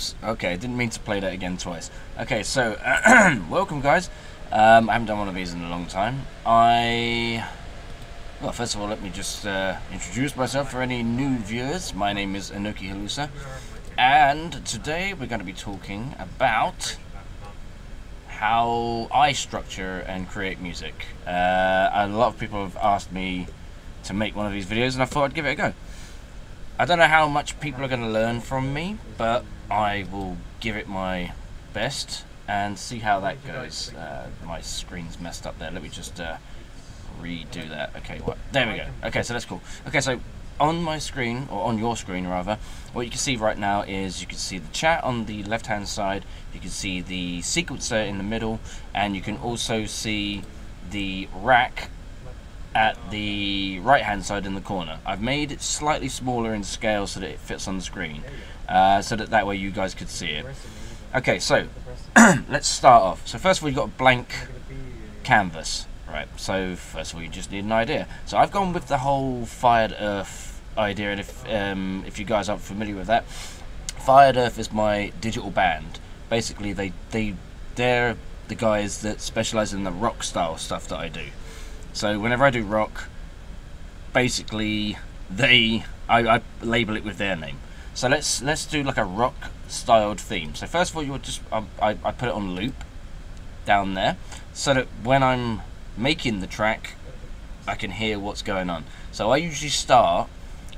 Oops. Okay, didn't mean to play that again twice. Okay, so welcome guys. I haven't done one of these in a long time. Well, first of all, let me just introduce myself for any new viewers. My name is Halusa, and today we're going to be talking about how I structure and create music. A lot of people have asked me to make one of these videos, and I thought I'd give it a go. I don't know how much people are going to learn from me, but I will give it my best and see how that goes. My screen's messed up there. Let me just redo that. Okay, what? There we go. Okay, so that's cool. Okay, so on my screen, or on your screen rather, what you can see right now is you can see the chat on the left hand side, you can see the sequencer in the middle, and you can also see the rack at the right hand side in the corner. I've made it slightly smaller in scale so that it fits on the screen, so that way you guys could see it. Okay, so let's start off. So first of all, you've got a blank canvas, right? So first of all, you just need an idea. So I've gone with the whole Fired Earth idea, and if you guys aren't familiar with that, Fired Earth is my digital band. Basically, they're the guys that specialize in the rock style stuff that I do. So whenever I do rock, basically I label it with their name. So let's do like a rock styled theme. So first of all, you would just I put it on loop down there, so that when I'm making the track, I can hear what's going on. So I usually start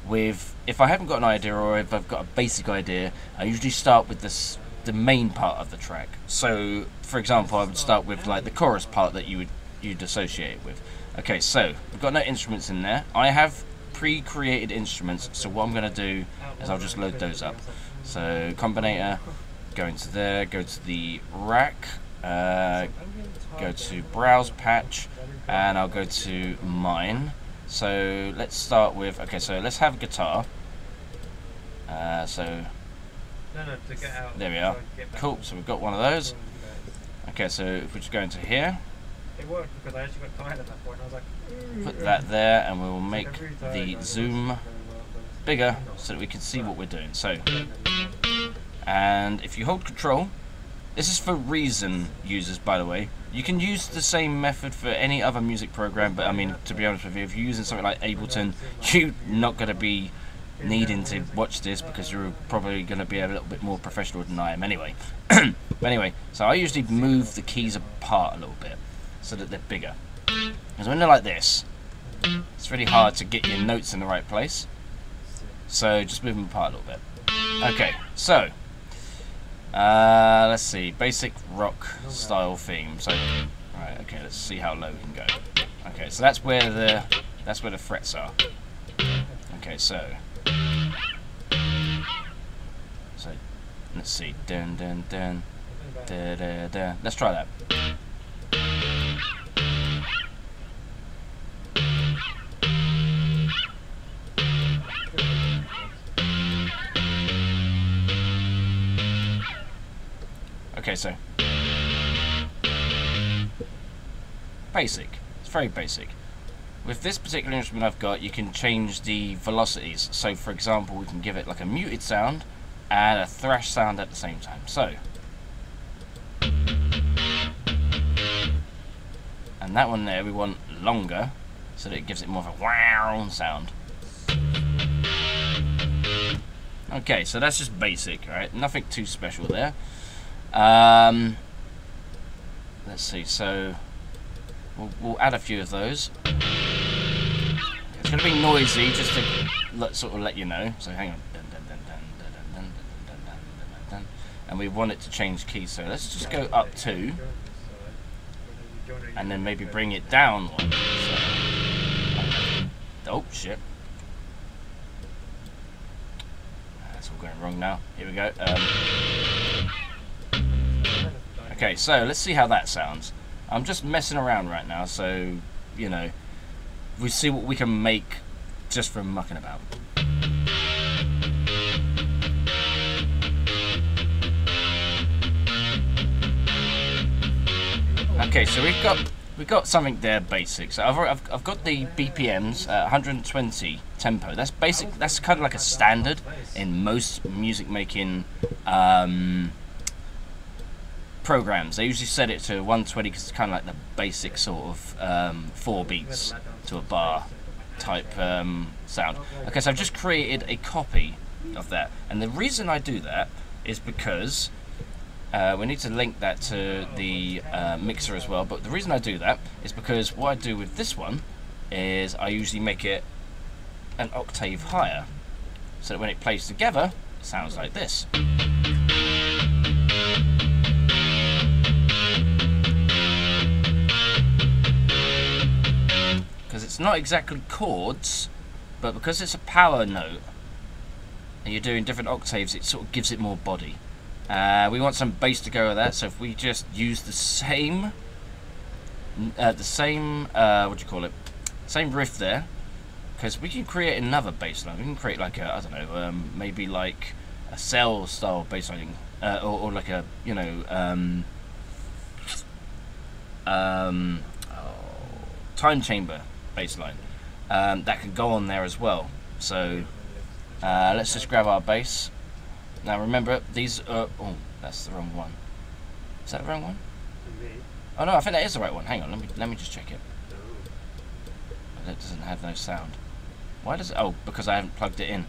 with, if I haven't got an idea or if I've got a basic idea, I usually start with the main part of the track. So for example, I would start with like the chorus part that you'd associate it with. Okay, so we've got no instruments in there. I have pre-created instruments, so what I'm going to do is I'll just load those up. So combinator, go into there, go to the rack, go to browse patch, and I'll go to mine. So let's start with, okay, so let's have guitar. So there we are. Cool, so we've got one of those. Okay, so if we just go into here, it worked because I actually got tired at that point. I was like, put that there, and we will make the zoom bigger so that we can see what we're doing. So, and if you hold control, this is for Reason users, by the way. You can use the same method for any other music program, but I mean, to be honest with you, if you're using something like Ableton, you're not going to be needing to watch this because you're probably going to be a little bit more professional than I am anyway. But anyway, so I usually move the keys apart a little bit so that they're bigger. Because when they're like this, it's really hard to get your notes in the right place. So just move them apart a little bit. Okay, so let's see, basic rock style theme. So right, okay, let's see how low we can go. Okay, so that's where the frets are. Okay, so let's see, dun dun dun da da da. Let's try that. Okay, so basic. It's very basic. With this particular instrument I've got, you can change the velocities. So for example, we can give it like a muted sound and a thrash sound at the same time. So, and that one there we want longer so that it gives it more of a wow sound. Okay, so that's just basic, right? Nothing too special there. Let's see, so we'll add a few of those. It's going to be noisy just to sort of let you know. So hang on. And we want it to change keys, so let's just go up 2 and then maybe bring it down 1. So, oh shit. That's all going wrong now. Here we go. Okay, so let's see how that sounds. I'm just messing around right now, so, you know, we see what we can make just from mucking about. Okay, so we've got we've got something there basic. So I've got the BPMs at 120 tempo. That's basic. That's kind of like a standard in most music making programs. They usually set it to 120 because it's kind of like the basic sort of 4 beats to a bar type sound. Okay, so I've just created a copy of that, and the reason I do that is because we need to link that to the mixer as well, but the reason I do that is because what I do with this one is I usually make it an octave higher, so that when it plays together, it sounds like this. Because it's not exactly chords, but because it's a power note, and you're doing different octaves, it sort of gives it more body. We want some bass to go with that, so if we just use the same, what do you call it? Same riff there, because we can create another bass line. We can create like a, I don't know, maybe like a cell style bass line, or like a, you know, time chamber bass line that can go on there as well. So let's just grab our bass. Now remember, these are... Oh, that's the wrong one. Is that the wrong one? Oh no, I think that is the right one. Hang on, let me just check it. That doesn't have no sound. Why does it... Oh, because I haven't plugged it in.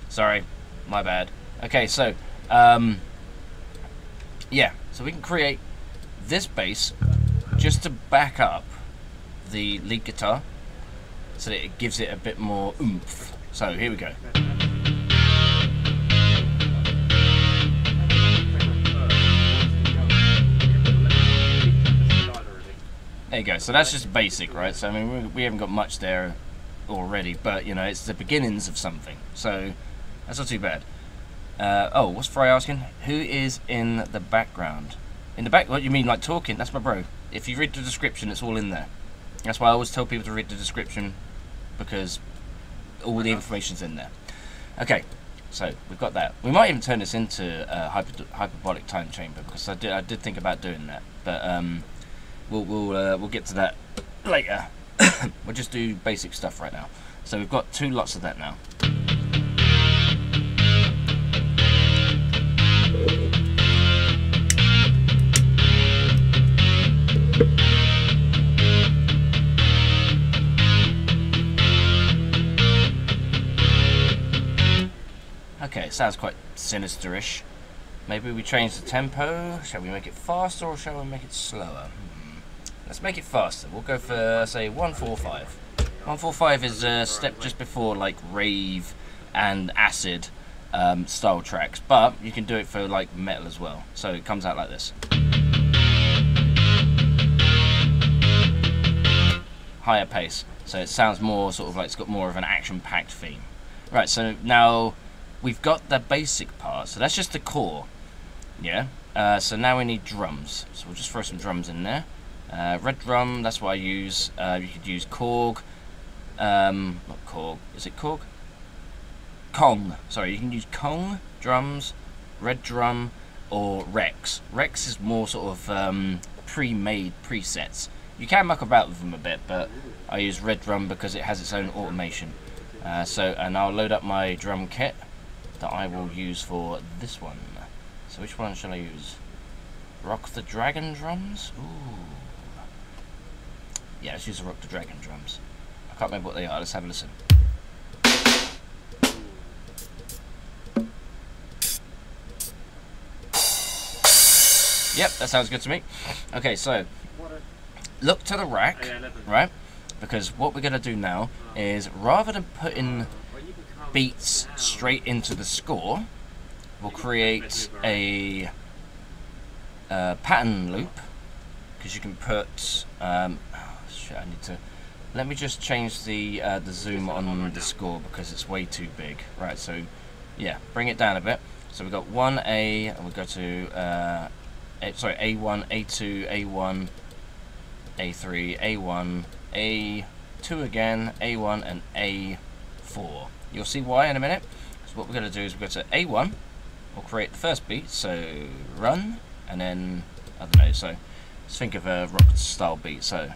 Sorry, my bad. Okay, so... yeah, so we can create this bass just to back up the lead guitar so that it gives it a bit more oomph. So here we go. There you go. So that's just basic, right? So I mean, we haven't got much there already, but you know, it's the beginnings of something. So that's not too bad. Oh, what's Fry asking? Who is in the background? In the back? What you mean, like talking? That's my bro. If you read the description, it's all in there. That's why I always tell people to read the description, because all the information's in there. Okay, so we've got that. We might even turn this into a hyperbolic time chamber, because I did think about doing that, but we'll get to that later. We'll just do basic stuff right now. So we've got 2 lots of that now. Okay, it sounds quite sinister-ish. Maybe we change the tempo. Shall we make it faster or shall we make it slower? Let's make it faster. We'll go for, say, 145. 145 is a step just before like rave and acid style tracks, but you can do it for like metal as well. So it comes out like this. Higher pace. So it sounds more sort of like it's got more of an action-packed theme. Right, so now we've got the basic part. So that's just the core. Yeah. So now we need drums. So we'll just throw some drums in there. Red drum, that's what I use. You could use Korg. Not Korg. Is it Korg? Kong. Sorry, you can use Kong drums, Red drum, or Rex. Rex is more sort of pre-made presets. You can muck about with them a bit, but I use Red drum because it has its own automation. And I'll load up my drum kit that I will use for this one. So which one shall I use? Rock the Dragon drums? Ooh. Yeah, let's use the Rock the Dragon drums. I can't remember what they are. Let's have a listen. Yep, that sounds good to me. Okay, so look to the rack, right? Because what we're going to do now is, rather than putting beats straight into the score, we'll create a pattern loop, because you can put I need to, let me just change the zoom on the score because it's way too big. Right, so yeah, bring it down a bit. So we've got 1A, and we'll go to A1, A2, A1, A3, A1, A2 again, A1, and A4. You'll see why in a minute. So what we're going to do is we'll go to A1, we'll create the first beat, so run, and then, I don't know, so Let's think of a rock style beat. So,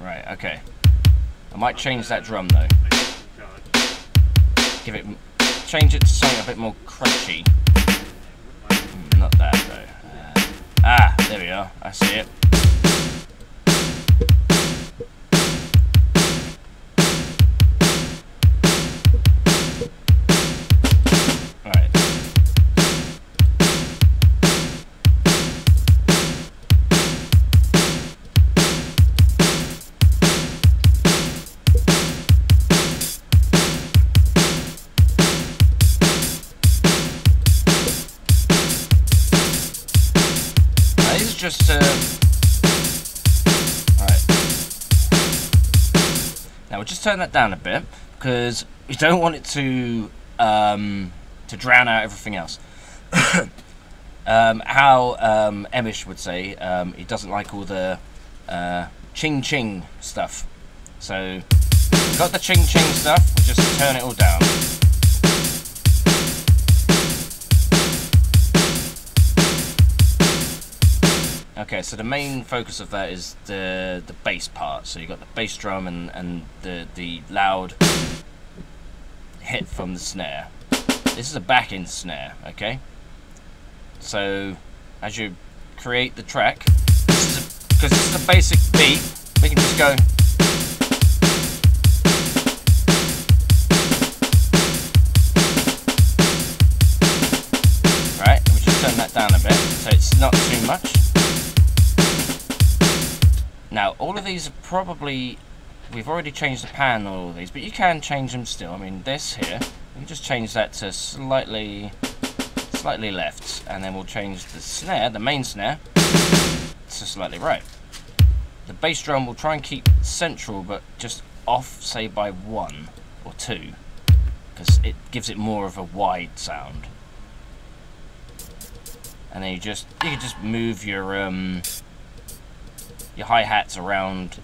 right, okay. I might change that drum though. Change it to something a bit more crunchy. Not that though. There we are. I see it. Just alright. Now we'll just turn that down a bit because we don't want it to drown out everything else. How Emish would say, he doesn't like all the ching ching stuff. So we've got the ching ching stuff. We'll just turn it all down. Okay, so the main focus of that is the bass part. So you've got the bass drum and the loud hit from the snare. This is a back-end snare, okay? So as you create the track, because this is a basic beat, we can just go. Right, we just turn that down a bit so it's not too much. Now, all of these are probably, we've already changed the pan on all of these, but you can change them still. I mean, this here, we can just change that to slightly left, and then we'll change the snare, the main snare, to slightly right. The bass drum will try and keep central, but just off, say, by 1 or 2, because it gives it more of a wide sound. And then you can just move your hi-hats around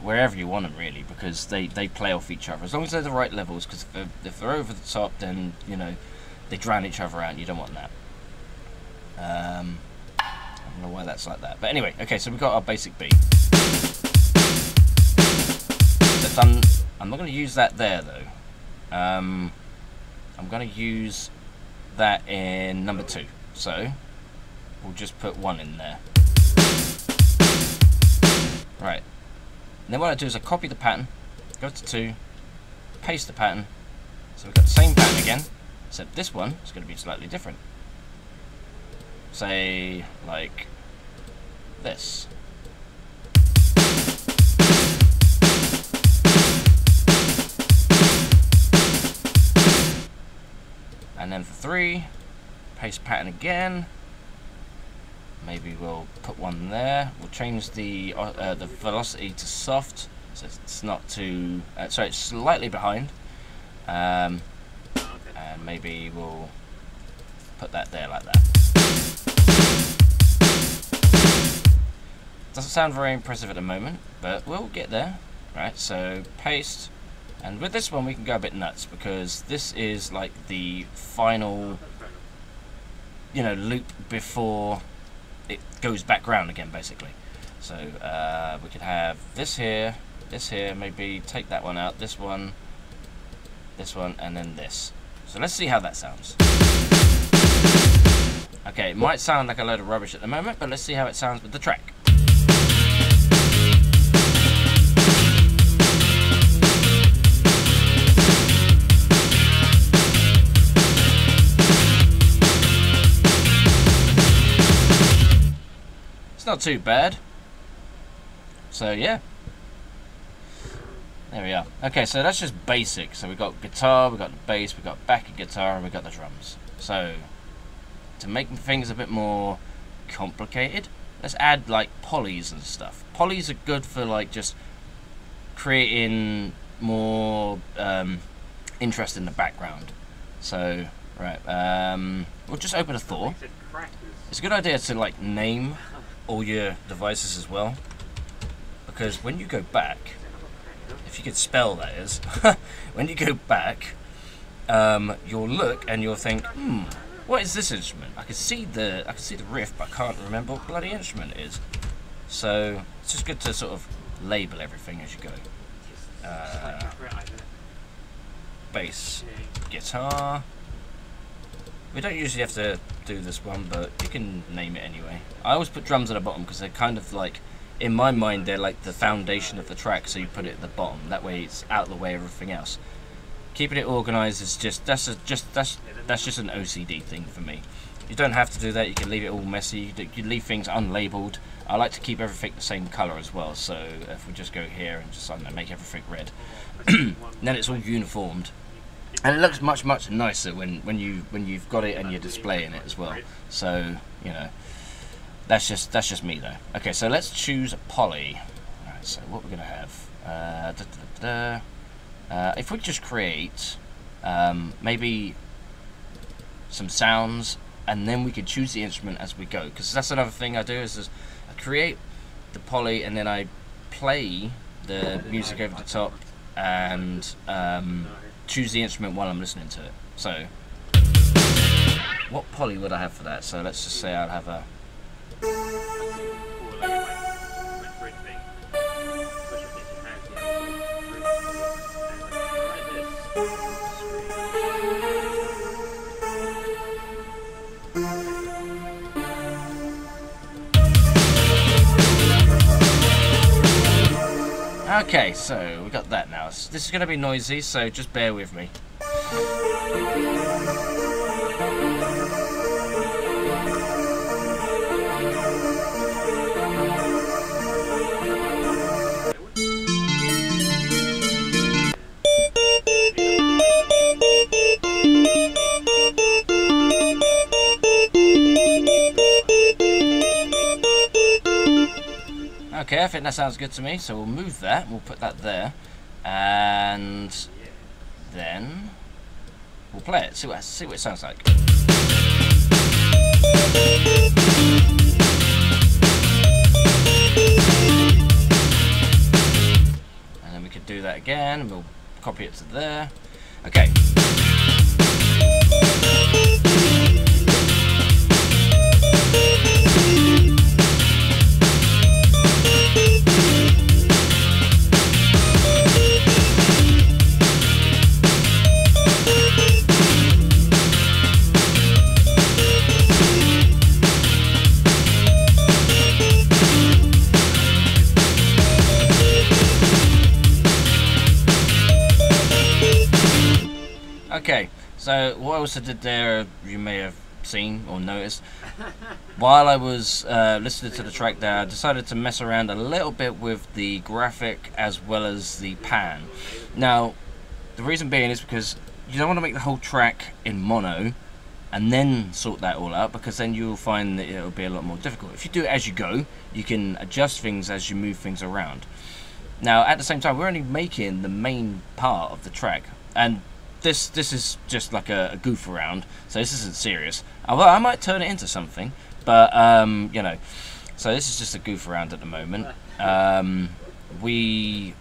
wherever you want them, really, because they play off each other as long as they're the right levels, because if they're over the top, then, you know, they drown each other out and you don't want that. I don't know why that's like that, but anyway, okay, so we've got our basic beat. I'm not going to use that there though. I'm going to use that in number 2, so we'll just put 1 in there. Right, and then what I do is I copy the pattern, go to 2, paste the pattern, so we've got the same pattern again, except this one is going to be slightly different. Say, like this. And then for 3, paste pattern again. Maybe we'll put 1 there. We'll change the velocity to soft, so it's not too. Sorry, it's slightly behind. And maybe we'll put that there like that. Doesn't sound very impressive at the moment, but we'll get there. Right, so paste, and with this one we can go a bit nuts because this is like the final, you know, loop before it goes back round again, basically. So we could have this here, maybe take that one out, this one, and then this. So let's see how that sounds. Okay, it might sound like a load of rubbish at the moment, but let's see how it sounds with the track. Not too bad. So yeah, there we are. Okay, so that's just basic. So we've got guitar, we've got the bass, we've got backing guitar, and we've got the drums. So to make things a bit more complicated, let's add like polys and stuff. Polys are good for like just creating more interest in the background. So right, we'll just open a Thor. It's a good idea to like name all your devices as well, because when you go back, if you could spell that is, when you go back, you'll look and you'll think, what is this instrument? I can see the riff, but I can't remember what bloody instrument it is. So it's just good to sort of label everything as you go. Bass, guitar. We don't usually have to do this one, but you can name it anyway. I always put drums at the bottom because they're kind of like, in my mind, they're like the foundation of the track, so you put it at the bottom. That way it's out of the way of everything else. Keeping it organised is that's just an OCD thing for me. You don't have to do that. You can leave it all messy. You can leave things unlabeled. I like to keep everything the same colour as well. So if we just go here and just, I don't know, make everything red, then it's all uniformed, and it looks much nicer when you've got it and you're displaying it as well. So you know, that's just me though. Okay, so let's choose a poly. All right, so what we're gonna have. If we just create maybe some sounds, and then we could choose the instrument as we go, because that's another thing I do is I create the poly and then I play the music over the top and choose the instrument while I'm listening to it. So what poly would I have for that? So let's just say I'd have a okay, so we got that now. This is going to be noisy, so just bear with me. Okay, I think that sounds good to me, so we'll move that, we'll put that there, and then we'll play it, see what it sounds like. And then we could do that again, and we'll copy it to there. Okay. Okay, so what I also did there, you may have seen or noticed, while I was listening to the track there, I decided to mess around a little bit with the graphic as well as the pan. Now, the reason being is because you don't want to make the whole track in mono and then sort that all out, because then you'll find that it'll be a lot more difficult. If you do it as you go, you can adjust things as you move things around. Now, at the same time, we're only making the main part of the track, and this is just like a goof around, so this isn't serious. Although I might turn it into something, but you know, so this is just a goof around at the moment. We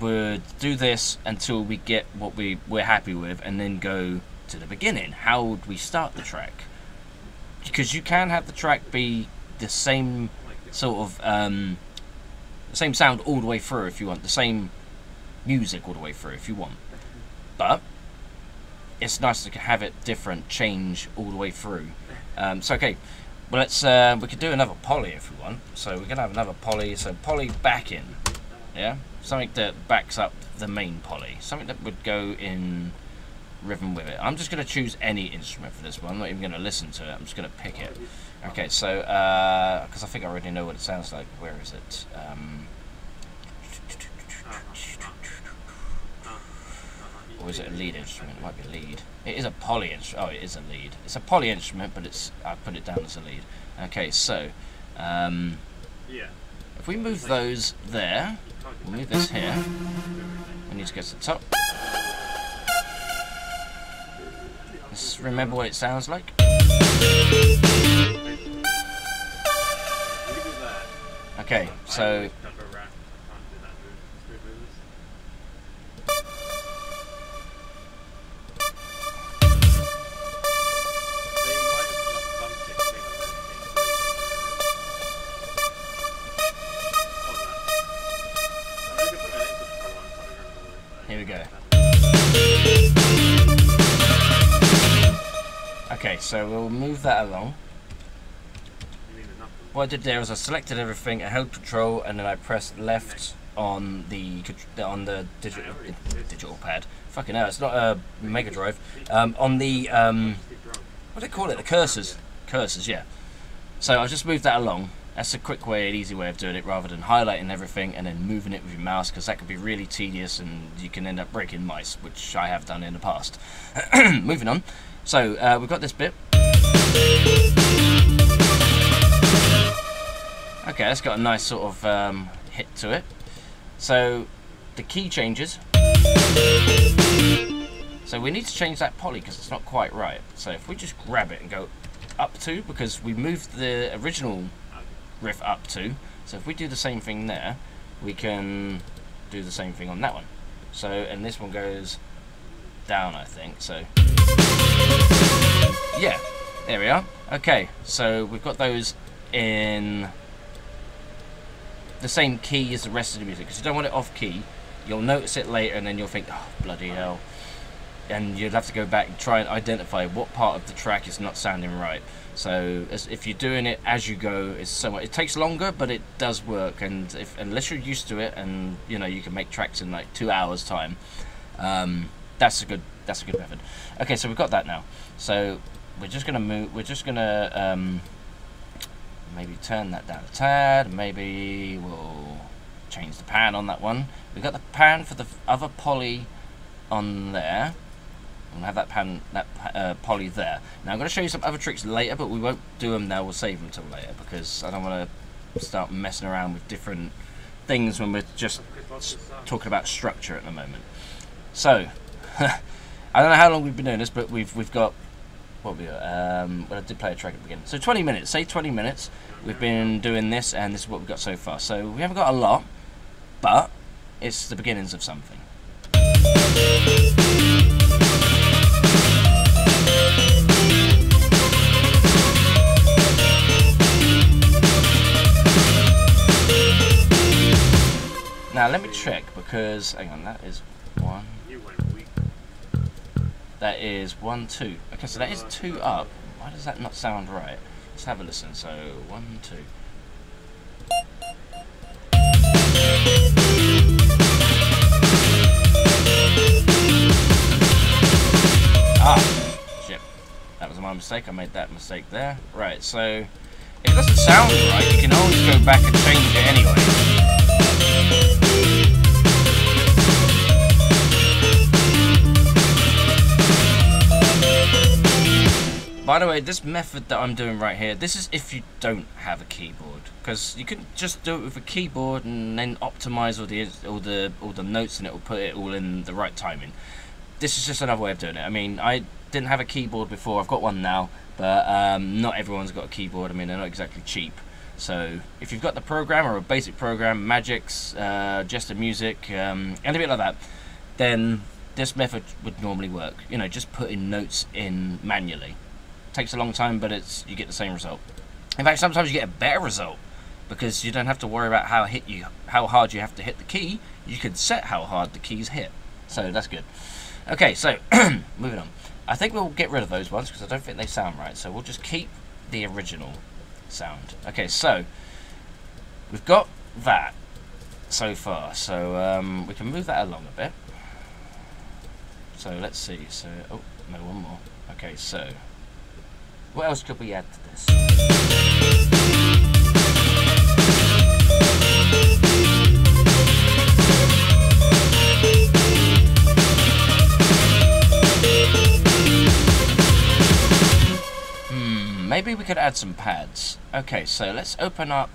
would do this until we get what we're happy with, and then go to the beginning. How would we start the track? Because you can have the track be the same sort of the same sound all the way through if you want, the same music all the way through if you want. But it's nice to have it different, change all the way through. So okay, well we could do another poly if we want. So we're gonna have another poly. So poly backing, yeah, something that backs up the main poly, something that would go in rhythm with it. I'm just gonna choose any instrument for this one. I'm not even gonna listen to it. I'm just gonna pick it. Okay, so because I think I already know what it sounds like. Where is it? Or is it a lead instrument? It might be a lead. It is a poly instrument. Oh, it is a lead. It's a poly instrument, but I put it down as a lead. Okay, so if we move those there, we'll move this here. We need to go to the top. Let's remember what it sounds like. Okay, so so we'll move that along. What I did there is I selected everything, I held control, and then I pressed left on the digital pad. Fucking hell, it's not a Mega Drive. On the what do they call it? The cursors. Cursors, yeah. So I've just moved that along. That's a quick way, an easy way of doing it, rather than highlighting everything and then moving it with your mouse, because that could be really tedious and you can end up breaking mice, which I have done in the past. Moving on. So we've got this bit. Okay, that's got a nice sort of hit to it. So the key changes. So we need to change that poly because it's not quite right. So if we just grab it and go up to, because we moved the original riff up to, so if we do the same thing there, we can do the same thing on that one. So, and this one goes down, I think. So yeah, there we are. Okay, so we've got those in the same key as the rest of the music, because you don't want it off key. You'll notice it later and then you'll think, oh bloody hell, and you'll have to go back and try and identify what part of the track is not sounding right. So if you're doing it as you go, it's somewhat, it takes longer, but it does work. And unless you're used to it, and you know you can make tracks in like 2 hours time, that's a good method. Okay, so we've got that now. So we're just gonna move. We're just gonna maybe turn that down a tad. Maybe we'll change the pan on that one. We've got the pan for the other poly on there. We'll have that pan, that poly there. Now I'm going to show you some other tricks later, but we won't do them now. We'll save them till later because I don't want to start messing around with different things when we're just talking about structure at the moment. So I don't know how long we've been doing this, but we've got what we got. Well, I did play a track at the beginning. So 20 minutes. Say 20 minutes. We've been doing this, and this is what we've got so far. So we haven't got a lot, but it's the beginnings of something. Now let me check, because hang on, that is one. That is 1, 2. Okay, so that is 2 up. Why does that not sound right? Let's have a listen. So 1, 2. Ah, shit. That was my mistake. I made that mistake there. Right, so if it doesn't sound right, you can always go back and change it anyway. By the way, this method that I'm doing right here, this is if you don't have a keyboard, because you can just do it with a keyboard and then optimize all the notes, and it will put it all in the right timing. This is just another way of doing it. I mean, I didn't have a keyboard before. I've got one now, but not everyone's got a keyboard. I mean, they're not exactly cheap. So if you've got the program or a basic program, Magic's, Jester Music, anything like that, then this method would normally work. You know, just putting notes in manually. Takes a long time, but you get the same result. In fact, sometimes you get a better result because you don't have to worry about how hard you have to hit the key. You can set how hard the keys hit, so that's good. Okay, so moving on. I think we'll get rid of those ones because I don't think they sound right. So we'll just keep the original sound. Okay, so we've got that so far. So we can move that along a bit. So let's see. So oh no, one more. Okay, so. What else could we add to this? Maybe we could add some pads. Okay, so let's open up,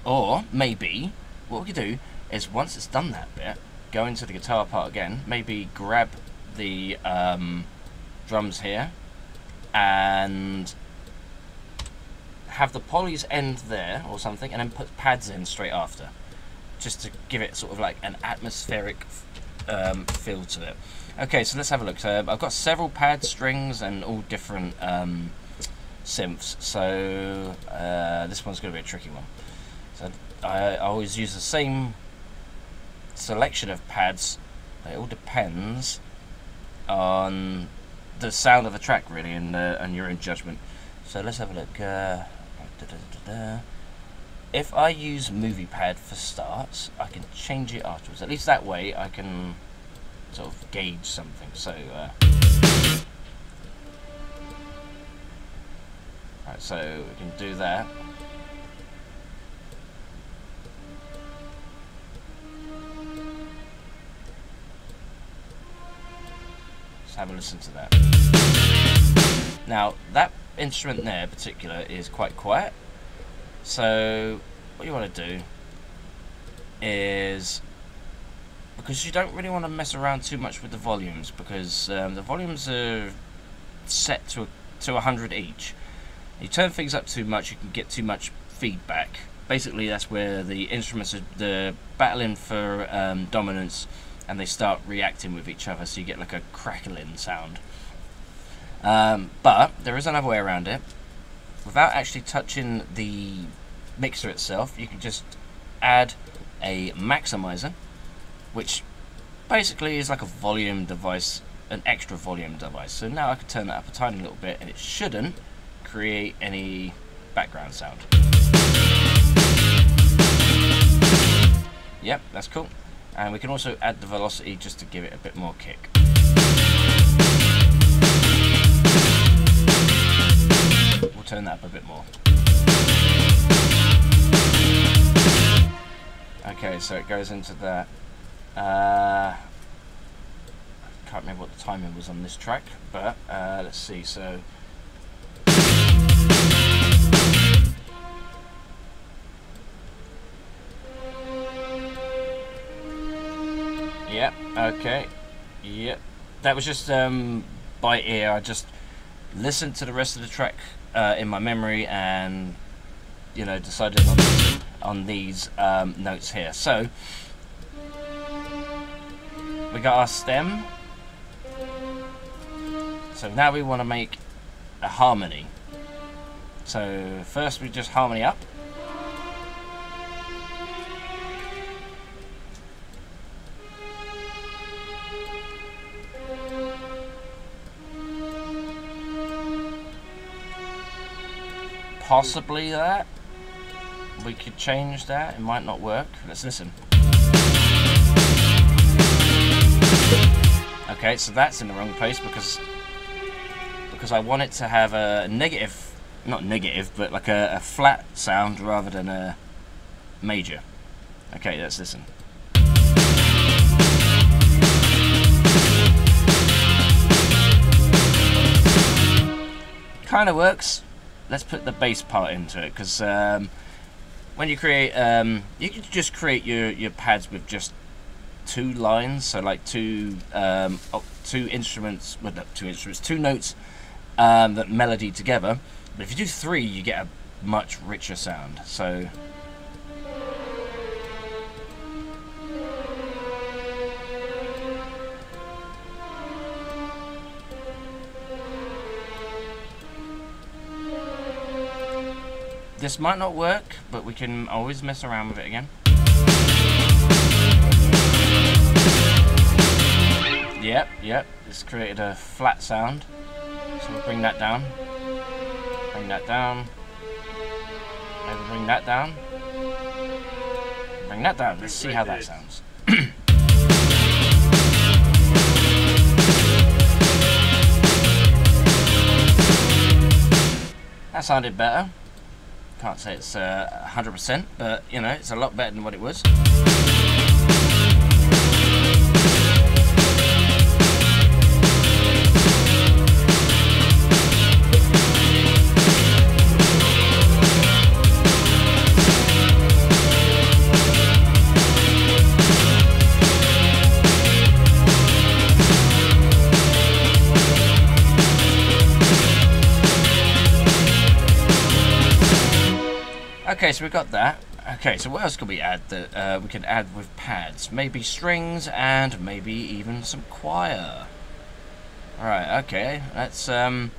or maybe what we could do is once it's done that bit, go into the guitar part again, maybe grab the drums here, and have the polys end there or something, and then put pads in straight after, just to give it sort of like an atmospheric feel to it. Okay, so let's have a look. So I've got several pad strings and all different synths, so this one's going to be a tricky one. So I always use the same selection of pads. It all depends on the sound of the track really, and your own judgment. So let's have a look. If I use movie pad for starts, I can change it afterwards. At least that way I can sort of gauge something. So right, so we can do that. Let's have a listen to that. Now that instrument there in particular is quite quiet. So what you want to do is, because you don't really want to mess around too much with the volumes, because the volumes are set to 100 each. You turn things up too much, you can get too much feedback. Basically that's where the instruments are battling for dominance, and they start reacting with each other, so you get like a crackling sound. But there is another way around it. Without actually touching the mixer itself, you can just add a maximizer, which basically is like a volume device, an extra volume device. So now I can turn that up a tiny little bit, and it shouldn't create any background sound. Yep, that's cool. And we can also add the velocity just to give it a bit more kick. We'll turn that up a bit more. Okay, so it goes into that. I can't remember what the timing was on this track, but let's see. So yeah, okay, yep. That was just by ear. I just listened to the rest of the track in my memory, and decided on these notes here. So we got our stem. So now we want to make a harmony. So first we just harmony up. Possibly that. We could change that. It might not work. Let's listen. Okay, so that's in the wrong place because I want it to have a negative, not negative, but like a flat sound rather than a major. Okay, let's listen. Kind of works. Let's put the bass part into it, because when you create, you can just create your pads with just 2 lines, so like two instruments, well, not 2 instruments, 2 notes that melody together. But if you do 3, you get a much richer sound. So this might not work, but we can always mess around with it again. Yep, it's created a flat sound. So we'll bring that down. Bring that down. Maybe bring that down. Bring that down. Let's see how that sounds. That sounded better. Can't say it's 100%, but it's a lot better than what it was. Okay, so we got that. Okay, so what else could we add that we could add with pads? Maybe strings and maybe even some choir. Alright, okay. Let's add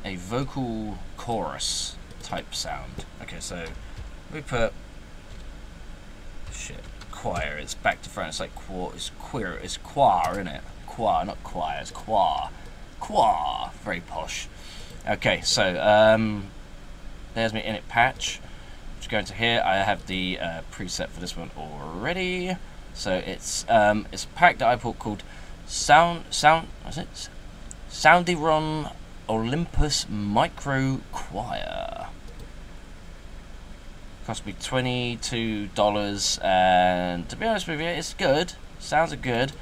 a vocal chorus type sound. Okay, so we put choir, it's back to front, it's like it's choir, isn't it? choir, not choir, it's choir. Choir, very posh. Okay, so there's my init patch. Just go into here. I have the preset for this one already. So it's a pack that I bought called what's it? Soundiron Olympus Micro Choir. Cost me $22, and to be honest with you, it's good. Sounds good.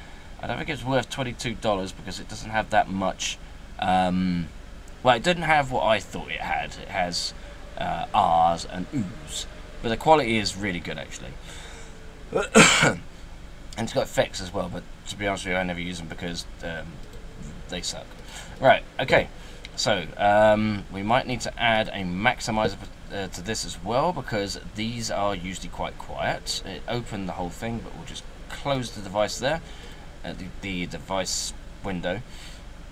I don't think it's worth $22 because it doesn't have that much. Well, it didn't have what I thought it had. It has R's and O's, but the quality is really good actually. And it's got effects as well, but to be honest with you, I never use them because they suck. Right, okay. So we might need to add a maximizer to this as well, because these are usually quite quiet. It opened the whole thing, but we'll just close the device there, the device window.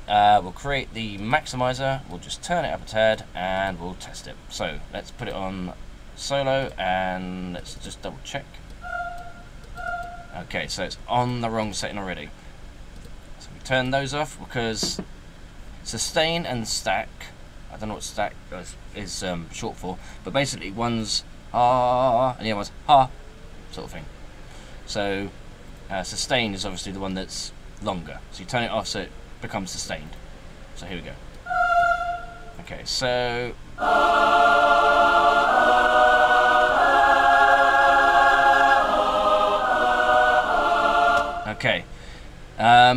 We'll create the maximizer, we'll just turn it up a tad, and we'll test it. So let's put it on solo, and let's just double check. Okay, so it's on the wrong setting already. So we turn those off because sustain and stack, I don't know what stack is short for, but basically one's ah and the other one's ha, sort of thing. So sustain is obviously the one that's longer. So you turn it off so it becomes sustained. So here we go. Okay, so okay, I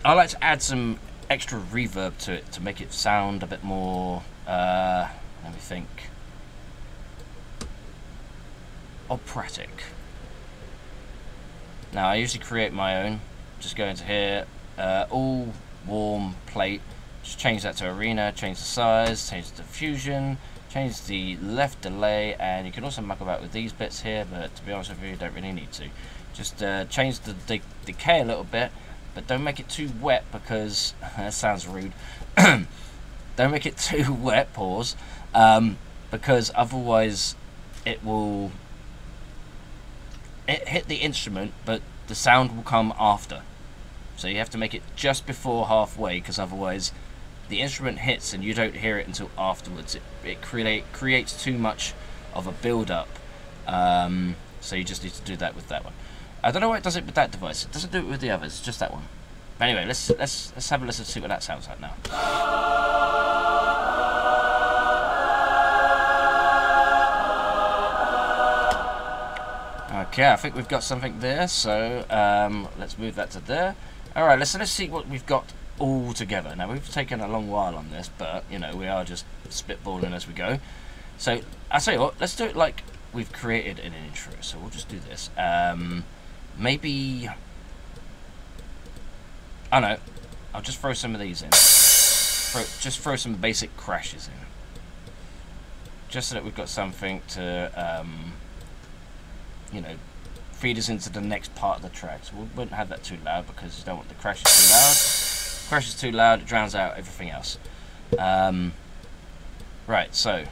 like to add some extra reverb to it to make it sound a bit more, let me think, operatic. Now I usually create my own. Just go into here, all warm plate, just change that to arena, change the size, change the diffusion, change the left delay, and you can also muck about with these bits here, but to be honest with you, you don't really need to. Just change the decay a little bit, but don't make it too wet because that sounds rude. Don't make it too wet, pause, because otherwise it will hit the instrument, but the sound will come after. So you have to make it just before halfway, because otherwise the instrument hits and you don't hear it until afterwards. It creates too much of a build-up. So you just need to do that with that one. I don't know why it does it with that device. It doesn't do it with the others, just that one. But anyway, let's have a listen to see what that sounds like now. Okay, I think we've got something there, so let's move that to there. Alright, let's see what we've got all together. Now, we've taken a long while on this, but, you know, we are just spitballing as we go. So, I'll tell you what, let's do it like we've created an intro, so we'll just do this. Maybe, I don't know, I'll just throw some of these in. Just throw some basic crashes in. Just so that we've got something to, you know, feed us into the next part of the track. So we wouldn't have that too loud because you don't want the crashes too loud. If the crash is too loud, it drowns out everything else. Right, so.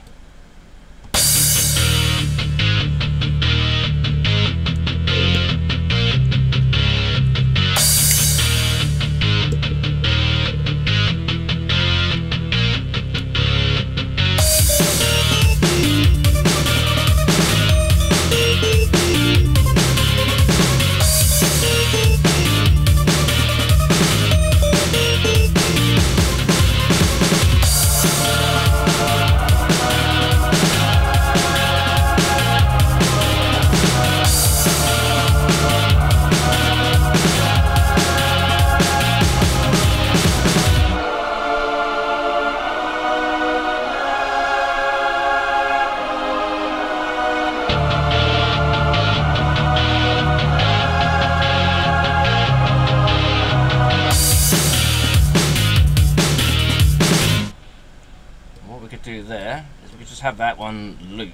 There is we could just have that one loop.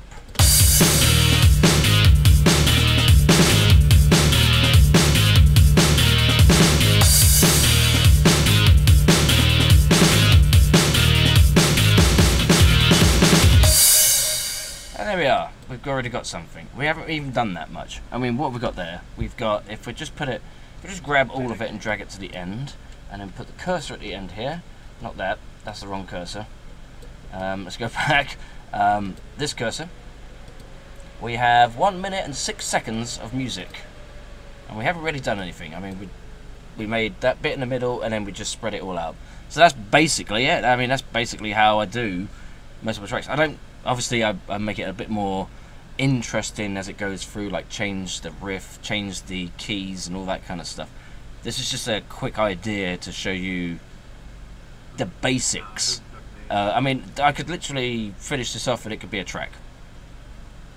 And there we are. We've already got something. We haven't even done that much. I mean, what have we got there? We've got, if we just put it we just grab all of it and drag it to the end, and then put the cursor at the end here. Not that, that's the wrong cursor. Let's go back. This cursor. We have 1 minute and 6 seconds of music, and we haven't really done anything. I mean, we made that bit in the middle, and then we just spread it all out. So that's basically it. I mean, that's basically how I do most of my tracks. I don't, obviously, I make it a bit more interesting as it goes through, like change the riff, change the keys, and all that kind of stuff. This is just a quick idea to show you the basics. I mean, I could literally finish this off and it could be a track.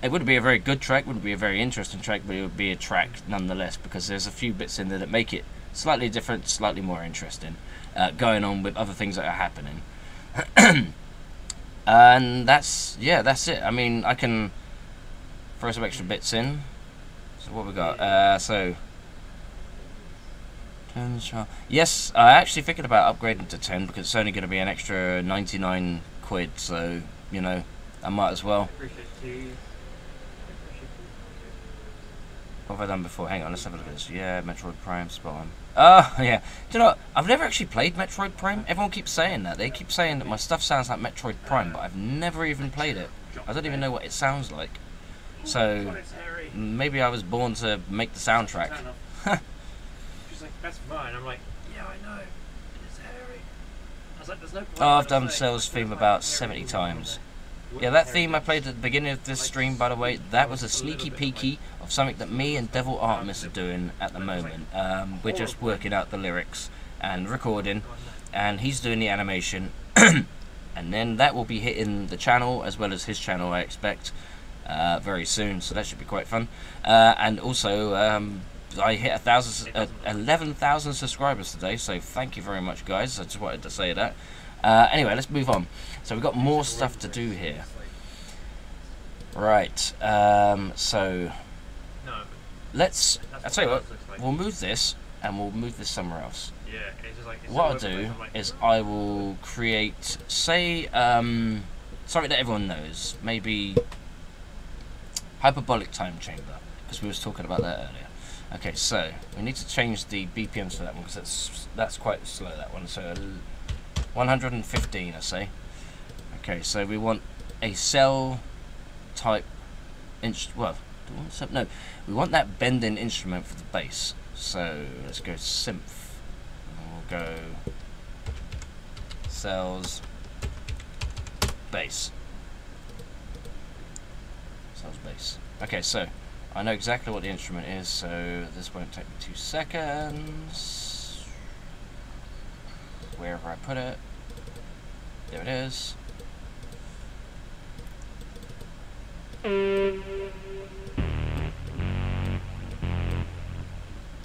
It wouldn't be a very good track, wouldn't be a very interesting track, but it would be a track nonetheless, because there's a few bits in there that make it slightly different, slightly more interesting, going on with other things that are happening. And that's it. I mean, I can throw some extra bits in. So what we got? Yes, I actually thinking about upgrading to 10 because it's only going to be an extra 99 quid. So you know, I might as well. What have I done before? Hang on, let's have a look at this. Yeah, Metroid Prime, spot on. Oh, yeah. Do you know what? I've never actually played Metroid Prime. Everyone keeps saying that. They keep saying that my stuff sounds like Metroid Prime, but I've never even played it. I don't even know what it sounds like. So, maybe I was born to make the soundtrack. She's like, that's mine. I'm like, yeah, I know. It is hairy. I was like, there's no point. Oh, I've done Cell's theme about 70 times. Yeah, that theme I played at the beginning of this stream, by the way, that was a sneaky peeky of something that me and Devil Artemis are doing at the moment. We're just working out the lyrics and recording, and he's doing the animation, and then that will be hitting the channel as well as his channel, I expect, very soon, so that should be quite fun. And also, I hit 11,000 subscribers today, so thank you very much, guys. I just wanted to say that. Anyway, let's move on. So we've got more stuff to do here. Right, so let's, I'll tell you what, we'll move this and we'll move this somewhere else. What I'll do is I will create, say, something that everyone knows, maybe hyperbolic time chamber, because we was talking about that earlier. Okay, so we need to change the BPMs for that one, because that's quite slow, that one. So 115, I say. Okay, so we want a cell type no, we want that bending instrument for the bass. So let's go synth. And we'll go cells bass. Cells bass. Okay, so I know exactly what the instrument is, so this won't take me 2 seconds. Wherever I put it. There it is.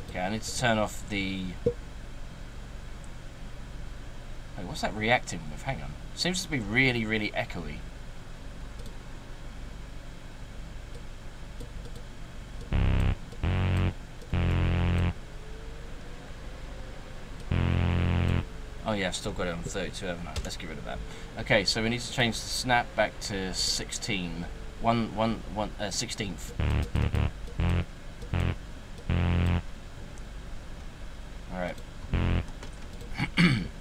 Okay, I need to turn off the... Wait, what's that reacting with? Hang on. Seems to be really, really echoey. Oh yeah, I've still got it on 32, haven't I? Let's get rid of that. Okay, so we need to change the snap back to 16. 16th. Alright.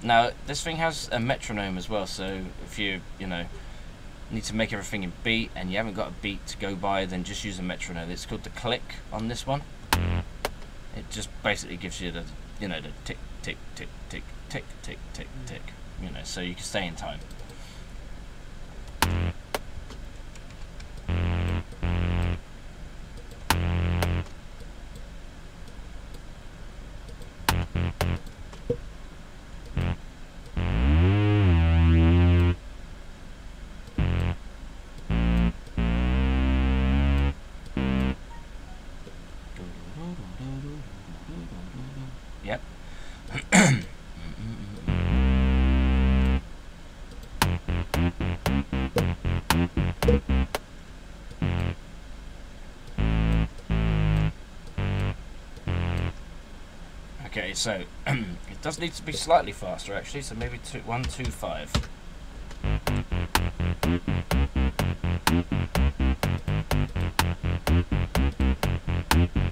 Now, this thing has a metronome as well, so if you know, need to make everything in beat and you haven't got a beat to go by, then just use a metronome. It's called the click on this one. It just basically gives you the, you know, the tick, tick, tick, tick, tick, tick, tick, tick, you know, so you can stay in time. Yep. Okay, so it does need to be slightly faster actually, so maybe 125.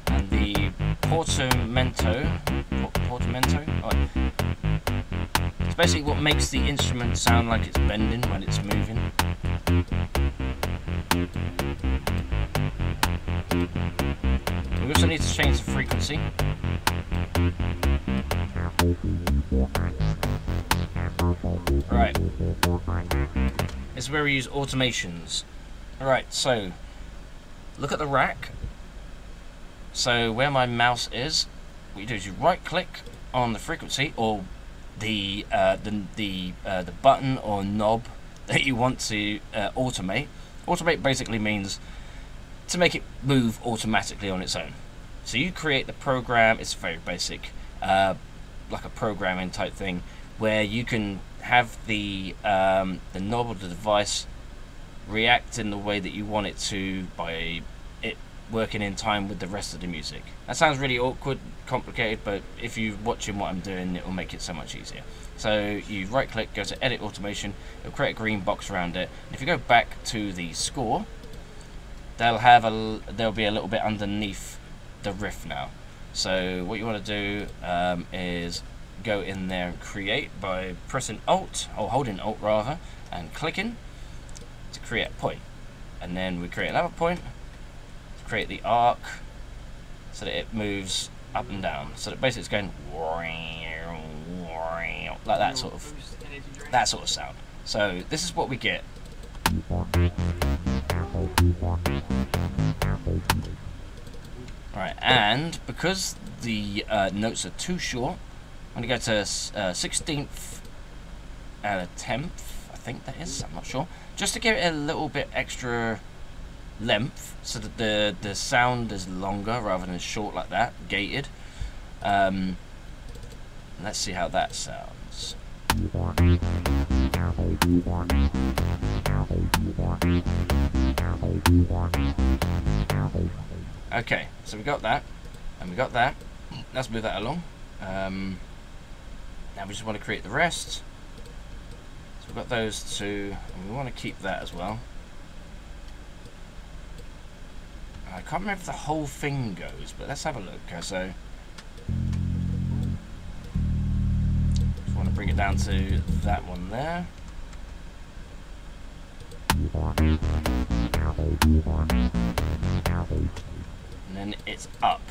And the portamento portamento. Oh. It's basically what makes the instrument sound like it's bending when it's moving. We also need to change the frequency. Right. This is where we use automations. Alright, so look at the rack. So where my mouse is, what you do is you right click on the frequency or the button or knob that you want to automate. Automate basically means to make it move automatically on its own. So you create the program. It's very basic, like a programming type thing, where you can have the knob of the device react in the way that you want it to by it working in time with the rest of the music. That sounds really awkward, complicated, but if you're watching what I'm doing, it will make it so much easier. So you right click, go to edit automation, it'll create a green box around it, and if you go back to the score, there'll be a little bit underneath the riff now. So what you want to do is go in there and create by pressing Alt, or holding Alt rather, and clicking to create a point. And then we create another point to create the arc so that it moves up and down. So that basically it's going like that sort of sound. So this is what we get. Right, and because the notes are too short, I'm going to go to 16th and a 10th, I think that is, I'm not sure, just to give it a little bit extra length so that the sound is longer rather than short like that, gated. Let's see how that sounds. Okay, so we got that, and we got that. Let's move that along. Now we just want to create the rest. So we've got those two, and we want to keep that as well. I can't remember if the whole thing goes, but let's have a look. So just want to bring it down to that one there. And then it's up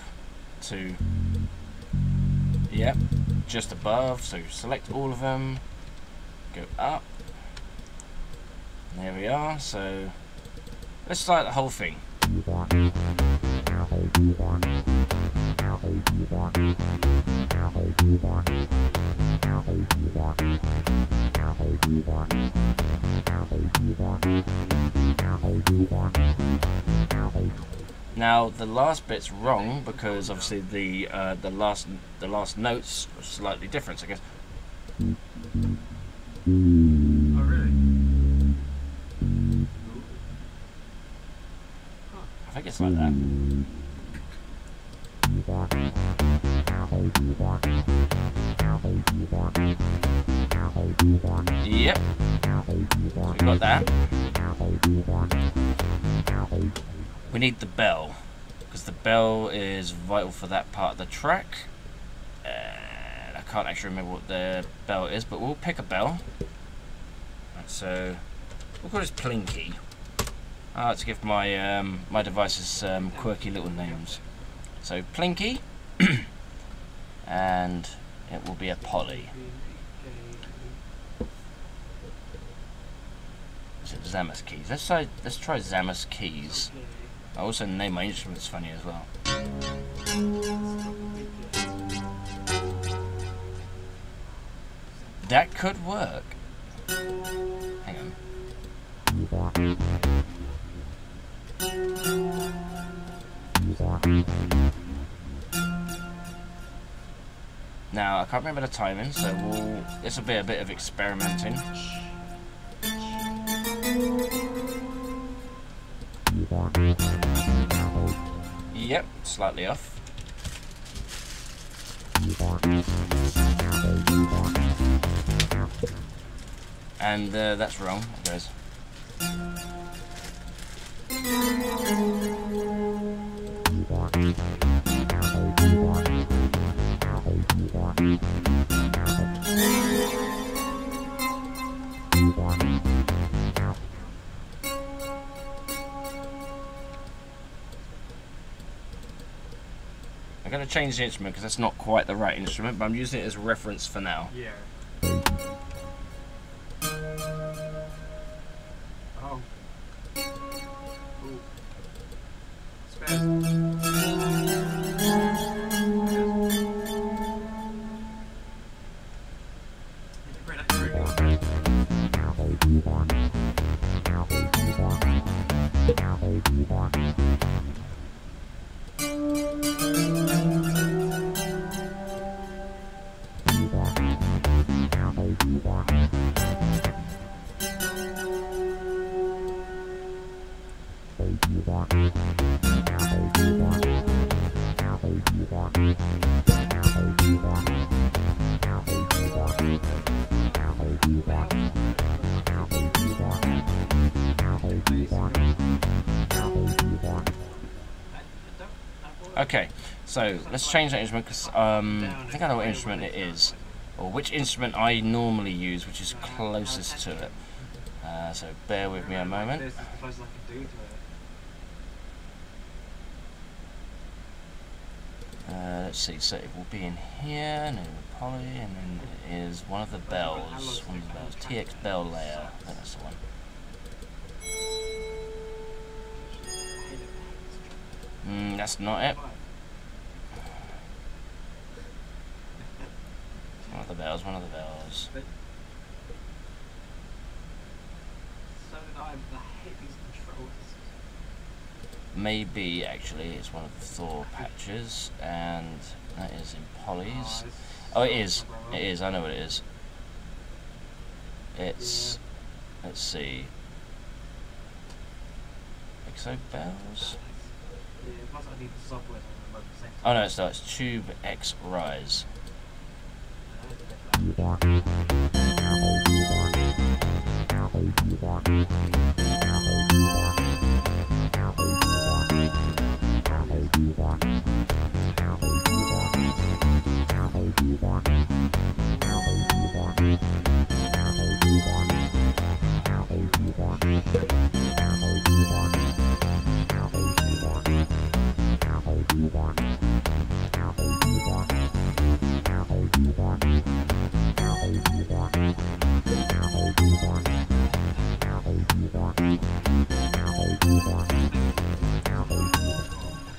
to, yep, just above. So select all of them, go up, and there we are. So let's start the whole thing. Now the last bit's wrong because obviously the last notes are slightly different, I guess. Oh, really? I think it's like that. Yep. So we got that. We need the bell, because the bell is vital for that part of the track. I can't actually remember what the bell is, but we'll pick a bell. Right, so we'll call this Plinky. I like to give my my devices quirky little names. So Plinky, and it will be a Polly. Is it Zamus keys? Let's try Zamus keys. I also name my instruments funny as well. That could work. Hang on. Now I can't remember the timing, so this will be a bit of experimenting. Yep, slightly off. And that's wrong, it goes. I'm going to change the instrument because that's not quite the right instrument, but I'm using it as a reference for now. Yeah. Oh. Ooh. Spares. Okay, so let's change that instrument because I think I know what instrument it is, or which instrument I normally use, which is closest to it. So bear with me a moment. Let's see, so it will be in here, and it will poly, and then it is one of the bells, TX bell layer, I think that's the one. That's not it. One of the bells, one of the bells. So did I hate these controls. Maybe, actually, it's one of the Thor patches, and that is in polys. Oh, it is. It is, I know what it is. It's, let's see. Exo bells? Oh no, it's not. It's Tube X Rise.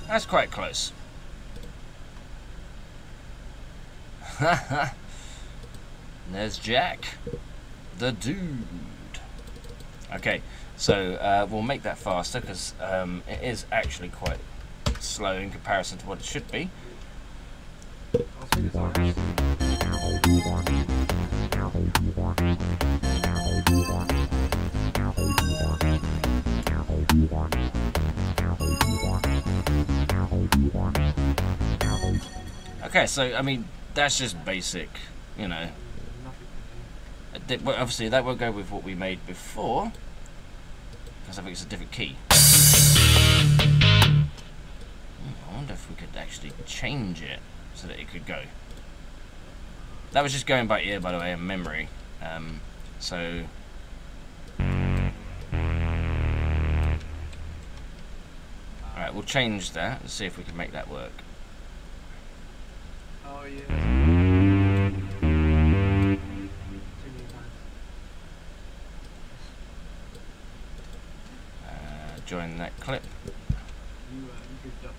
That's quite close. There's Jack, the dude. Okay, so we'll make that faster because it is actually quite slow in comparison to what it should be. Okay, so I mean that's just basic, you know. Obviously that won't go with what we made before because I think it's a different key. I wonder if we could actually change it so that it could go. That was just going by ear, by the way, and memory. So alright, we'll change that and see if we can make that work. Oh yeah. Join that clip. You goofed up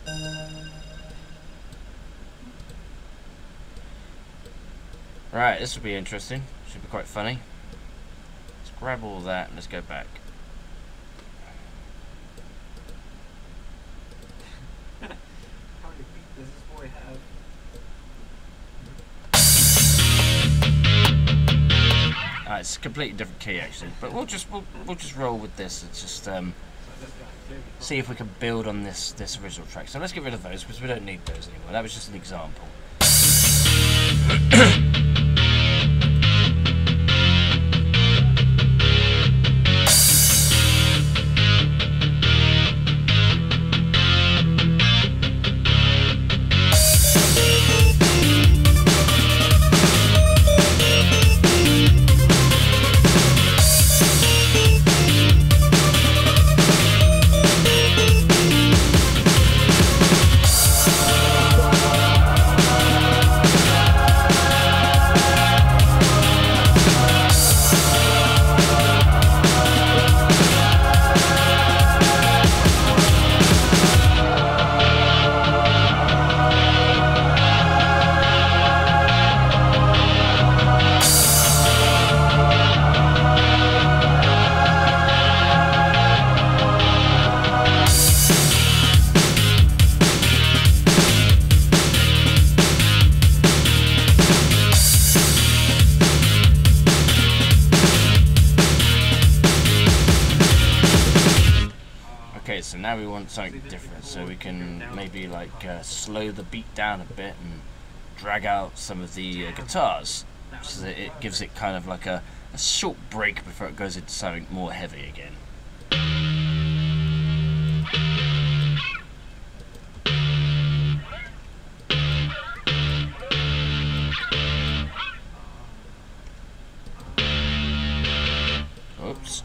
there. Right, this will be interesting. Should be quite funny. Let's grab all that and let's go back. How many feet does this boy have? It's a completely different key actually, but we'll just roll with this. It's just see if we can build on this original track. So let's get rid of those because we don't need those anymore. That was just an example. Okay, so now we want something different, so we can maybe like slow the beat down a bit and drag out some of the guitars, so that it gives it kind of like a short break before it goes into something more heavy again. Oops.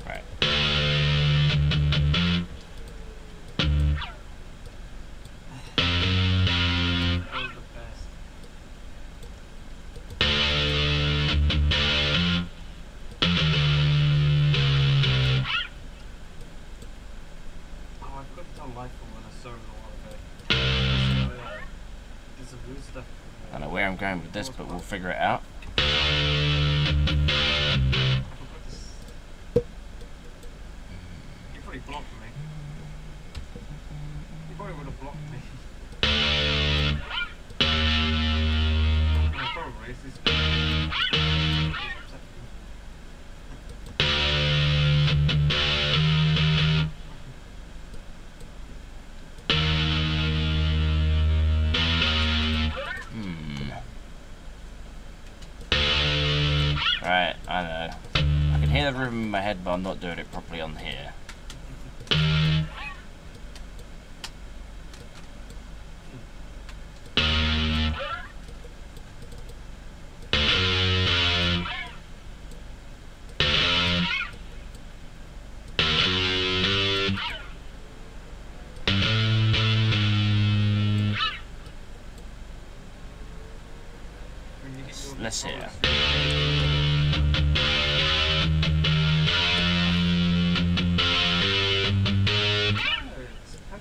Right. I don't know where I'm going with this, but we'll figure it out. You probably blocked me. You probably would have blocked me. No, probably. It's this Right, I know. I can hear the rhythm in my head, but I'm not doing it properly on here. Let's hear.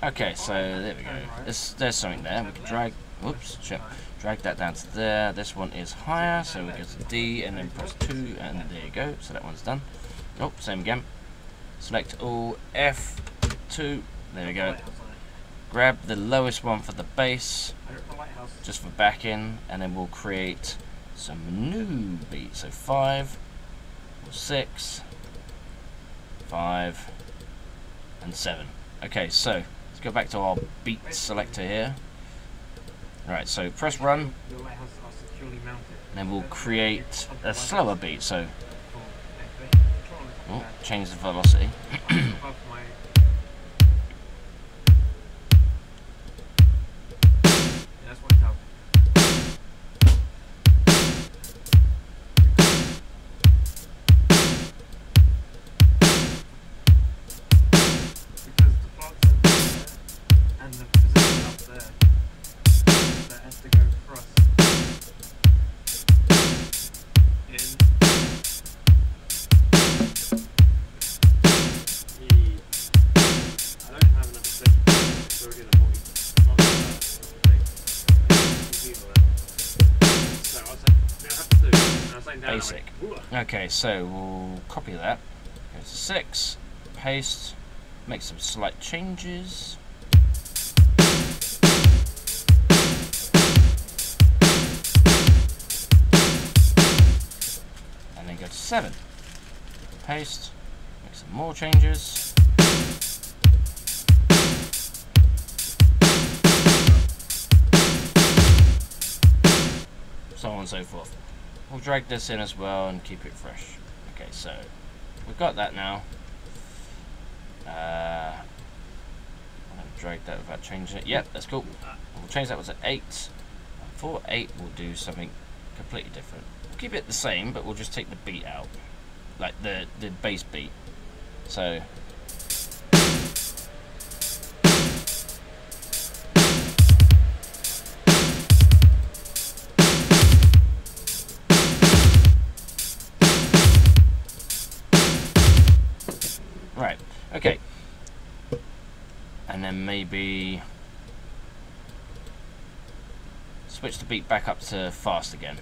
Okay, so there we go. There's something there. We can drag. Whoops, shit. Drag that down to there. This one is higher, so we go to D and then press 2, and there you go. So that one's done. Oh, same again. Select all, F2. There we go. Grab the lowest one for the bass, just for backing, and then we'll create some new beats. So 5, 6, 5, and 7. Okay, so let's go back to our beat selector here. Alright, so press run, and then we'll create a slower beat. So, oh, change the velocity. Basic. Okay, so we'll copy that. Go to 6, paste, make some slight changes. And then go to 7, paste, make some more changes. So on and so forth. We'll drag this in as well and keep it fresh. Okay, so we've got that now. I'm going to drag that without changing it. Yep, that's cool. We'll change that to 8. For 8, we'll do something completely different. We'll keep it the same, but we'll just take the beat out, like the bass beat. So. Right, okay. And then maybe switch the beat back up to fast again.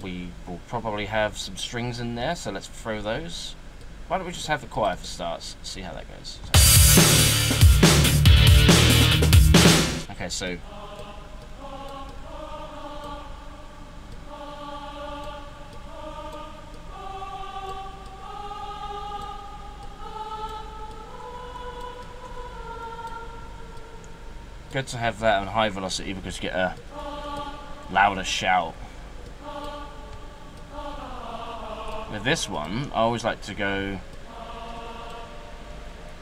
We we will probably have some strings in there, so let's throw those. Why don't we just have the choir for starts, see how that goes. Okay, so good to have that on high velocity because you get a louder shout. With this one, I always like to go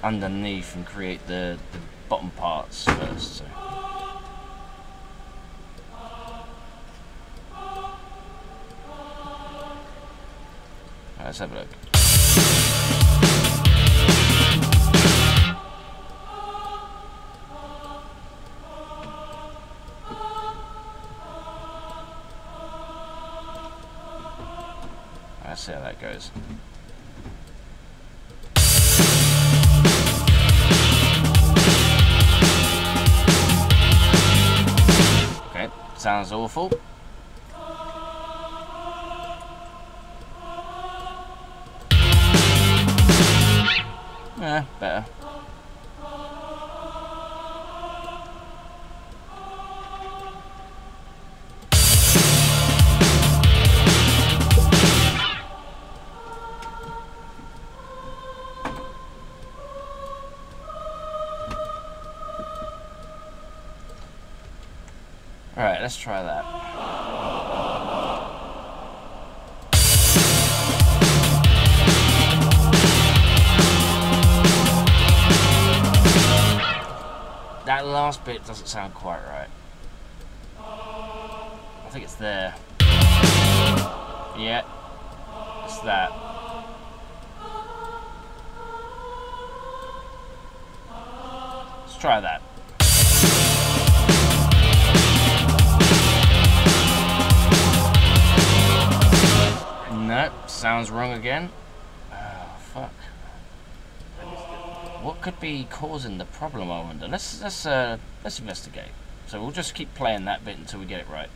underneath and create the bottom parts first. So. Let's have a look. Let's see how that goes. Okay, sounds awful. Yeah, better. Alright, let's try that. That last bit doesn't sound quite right. I think it's there. Yeah, it's that. Let's try that. Nope, sounds wrong again. Oh, fuck. What could be causing the problem, I wonder? Let's investigate. So we'll just keep playing that bit until we get it right.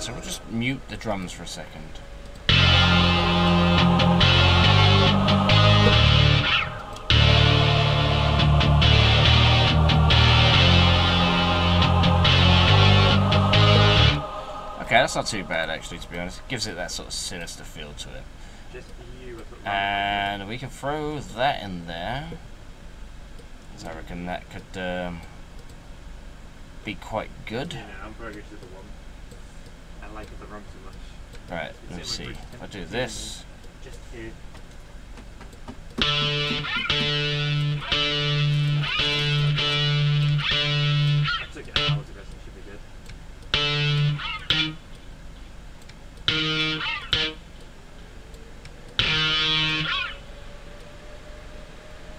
So we'll just mute the drums for a second. Okay, that's not too bad actually, to be honest. It gives it that sort of sinister feel to it. Just for you, and we can throw that in there. So I reckon that could be quite good. Yeah, I'm very good to the one. I like the drum too much. Right, let me see. If I do this. Just here. I took it out, so it should be good.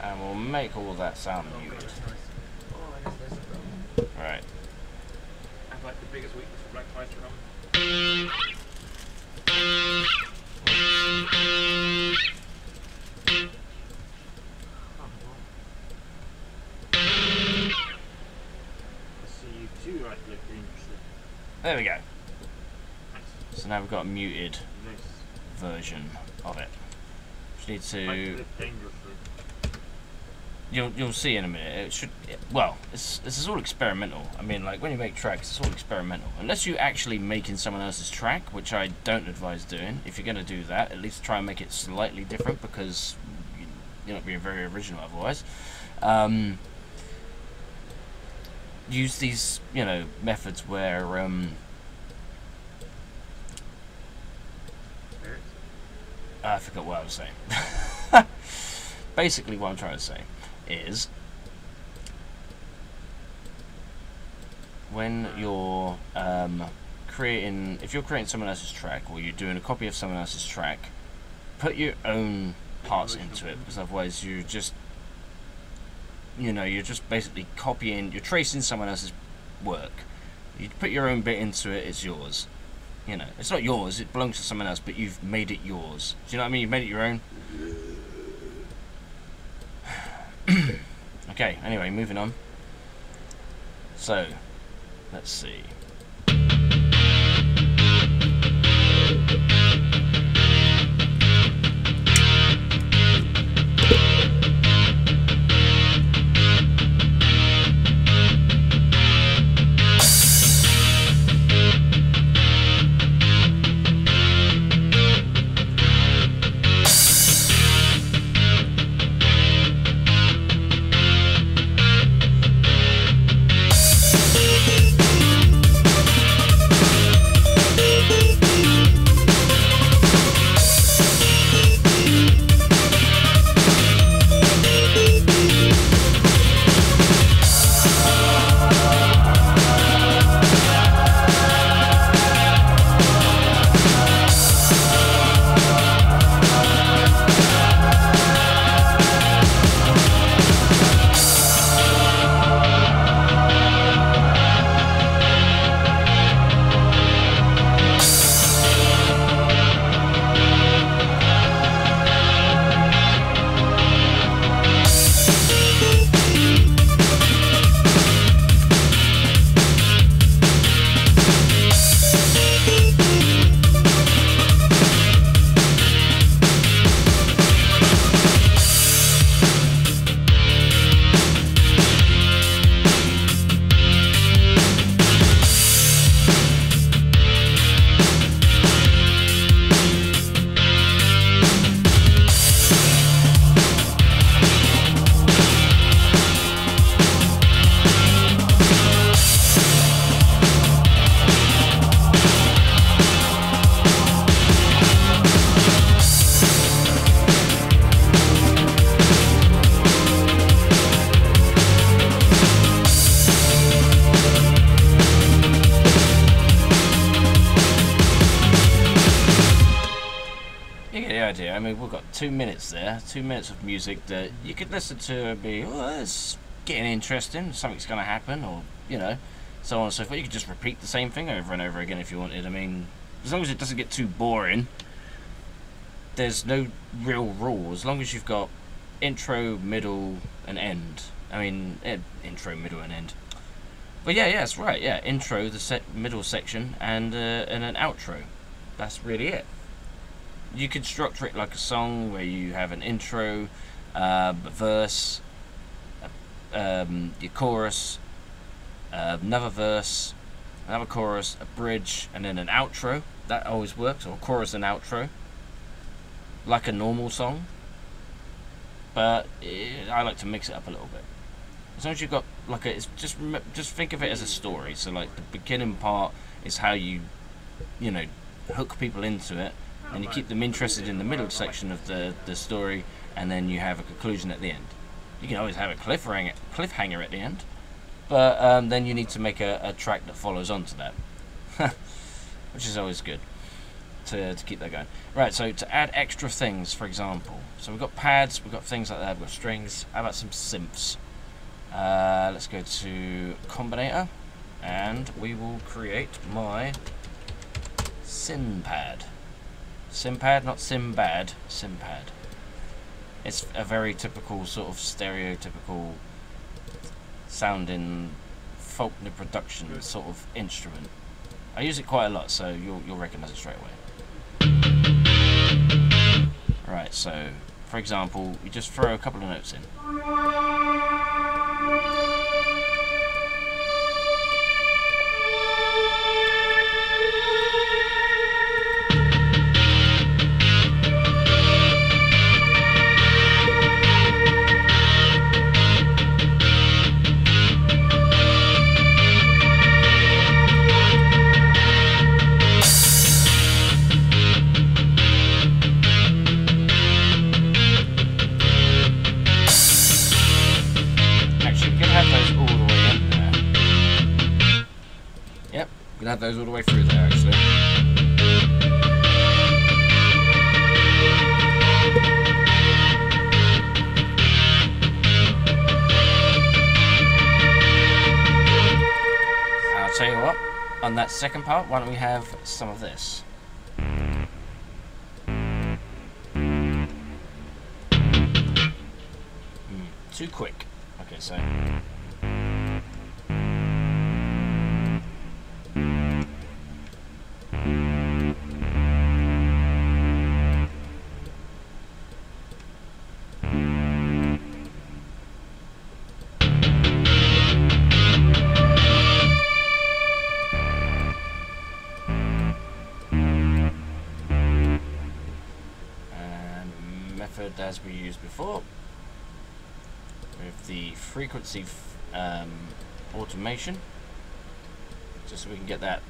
And we'll make all that sound muted. Right. I have like the biggest weakness for black noise drum. There we go. So now we've got a muted version of it. Just need to. You'll see in a minute. It should. Well, this is all experimental. I mean, like when you make tracks, it's all experimental. Unless you're actually making someone else's track, which I don't advise doing. If you're going to do that, at least try and make it slightly different because you're not being very original otherwise. Use these, methods where I forgot what I was saying. Basically, what I'm trying to say is when you're creating, if you're creating someone else's track or you're doing a copy of someone else's track, put your own parts into it, because otherwise you just, you know, you're just basically copying, you're tracing someone else's work. You put your own bit into it, it's yours. You know, it's not yours, it belongs to someone else, but you've made it yours. Do you know what I mean? You've made it your own. Okay, anyway, moving on. So, let's see. I mean, we've got 2 minutes there, 2 minutes of music that you could listen to and be, oh, it's getting interesting, something's going to happen, or, you know, so on and so forth. You could just repeat the same thing over and over again if you wanted. I mean, as long as it doesn't get too boring, there's no real rule. As long as you've got intro, middle, and end. I mean, intro, middle, and end. But yeah, that's right, yeah, intro, the middle section, and an outro. That's really it. You could structure it like a song where you have an intro, a verse, your chorus, another verse, another chorus, a bridge, and then an outro. That always works, or chorus and outro, like a normal song. But I like to mix it up a little bit. As long as you've got like it's just think of it as a story. So like the beginning part is how you know, hook people into it. And you keep them interested in the middle section of the story, and then you have a conclusion at the end. You can always have a cliffhanger at the end, but then you need to make a track that follows on to that, which is always good to keep that going. Right, so to add extra things, for example, so we've got pads, we've got things like that, we've got strings. How about some synths? Let's go to Combinator, and we will create my synpad. Synpad, not Simbad, synpad. It's a very typical sort of stereotypical sounding folk production sort of instrument. I use it quite a lot, so you'll recognise it straight away. Right, so for example, you just throw a couple of notes in. Actually, can have those all the way through there, actually. I'll tell you what, on that second part, why don't we have some of this? Too quick. Okay, so. Method as we used before, with the frequency automation, just so we can get that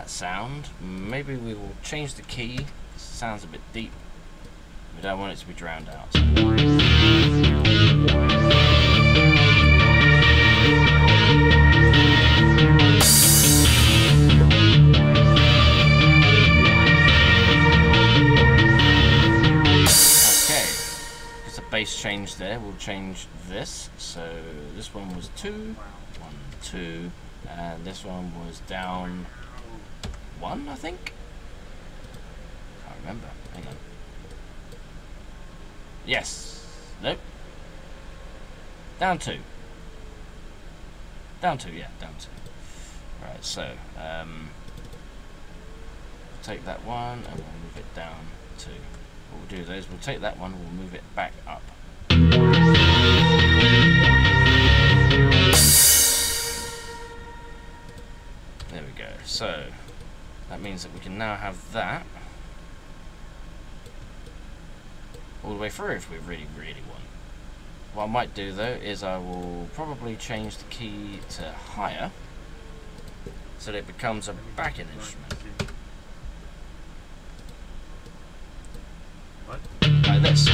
sound. Maybe we will change the key. It sounds a bit deep. We don't want it to be drowned out. Bass change there, we'll change this. So this one was 2, 1, 2, and this one was down 1, I think. Can't remember. Hang on. Yes. Nope. Down 2. Down 2, yeah, down 2. Right, so take that one and we'll move it down 2. What we'll do is we'll take that one, we'll move it back up. There we go. So that means that we can now have that all the way through if we really want. What I might do though is I will probably change the key to higher so that it becomes a backing instrument. Like this.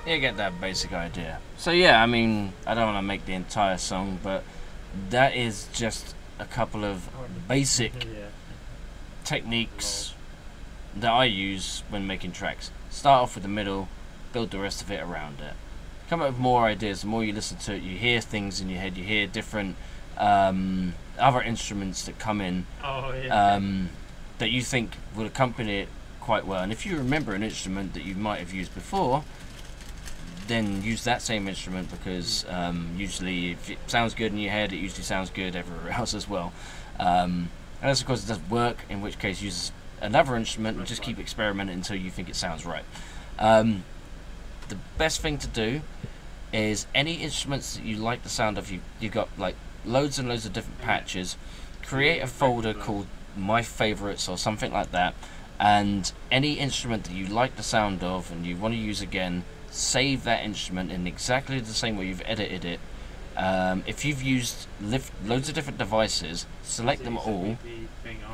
You get that basic idea. So yeah, I mean, I don't want to make the entire song, but that is just a couple of basic Yeah. techniques that I use when making tracks. Start off with the middle, build the rest of it around it. Come up with more ideas. The more you listen to it, you hear things in your head. You hear different other instruments that come in Oh yeah. that you think would accompany it quite well. And if you remember an instrument that you might have used before, then use that same instrument, because usually if it sounds good in your head, it usually sounds good everywhere else as well. Unless of course it doesn't work, in which case use another instrument and just keep experimenting until you think it sounds right. The best thing to do is any instruments that you like the sound of, you got like loads and loads of different patches, create a folder called My Favorites or something like that, and any instrument that you like the sound of and you want to use again, save that instrument in exactly the same way you've edited it. If you've used loads of different devices, select them all,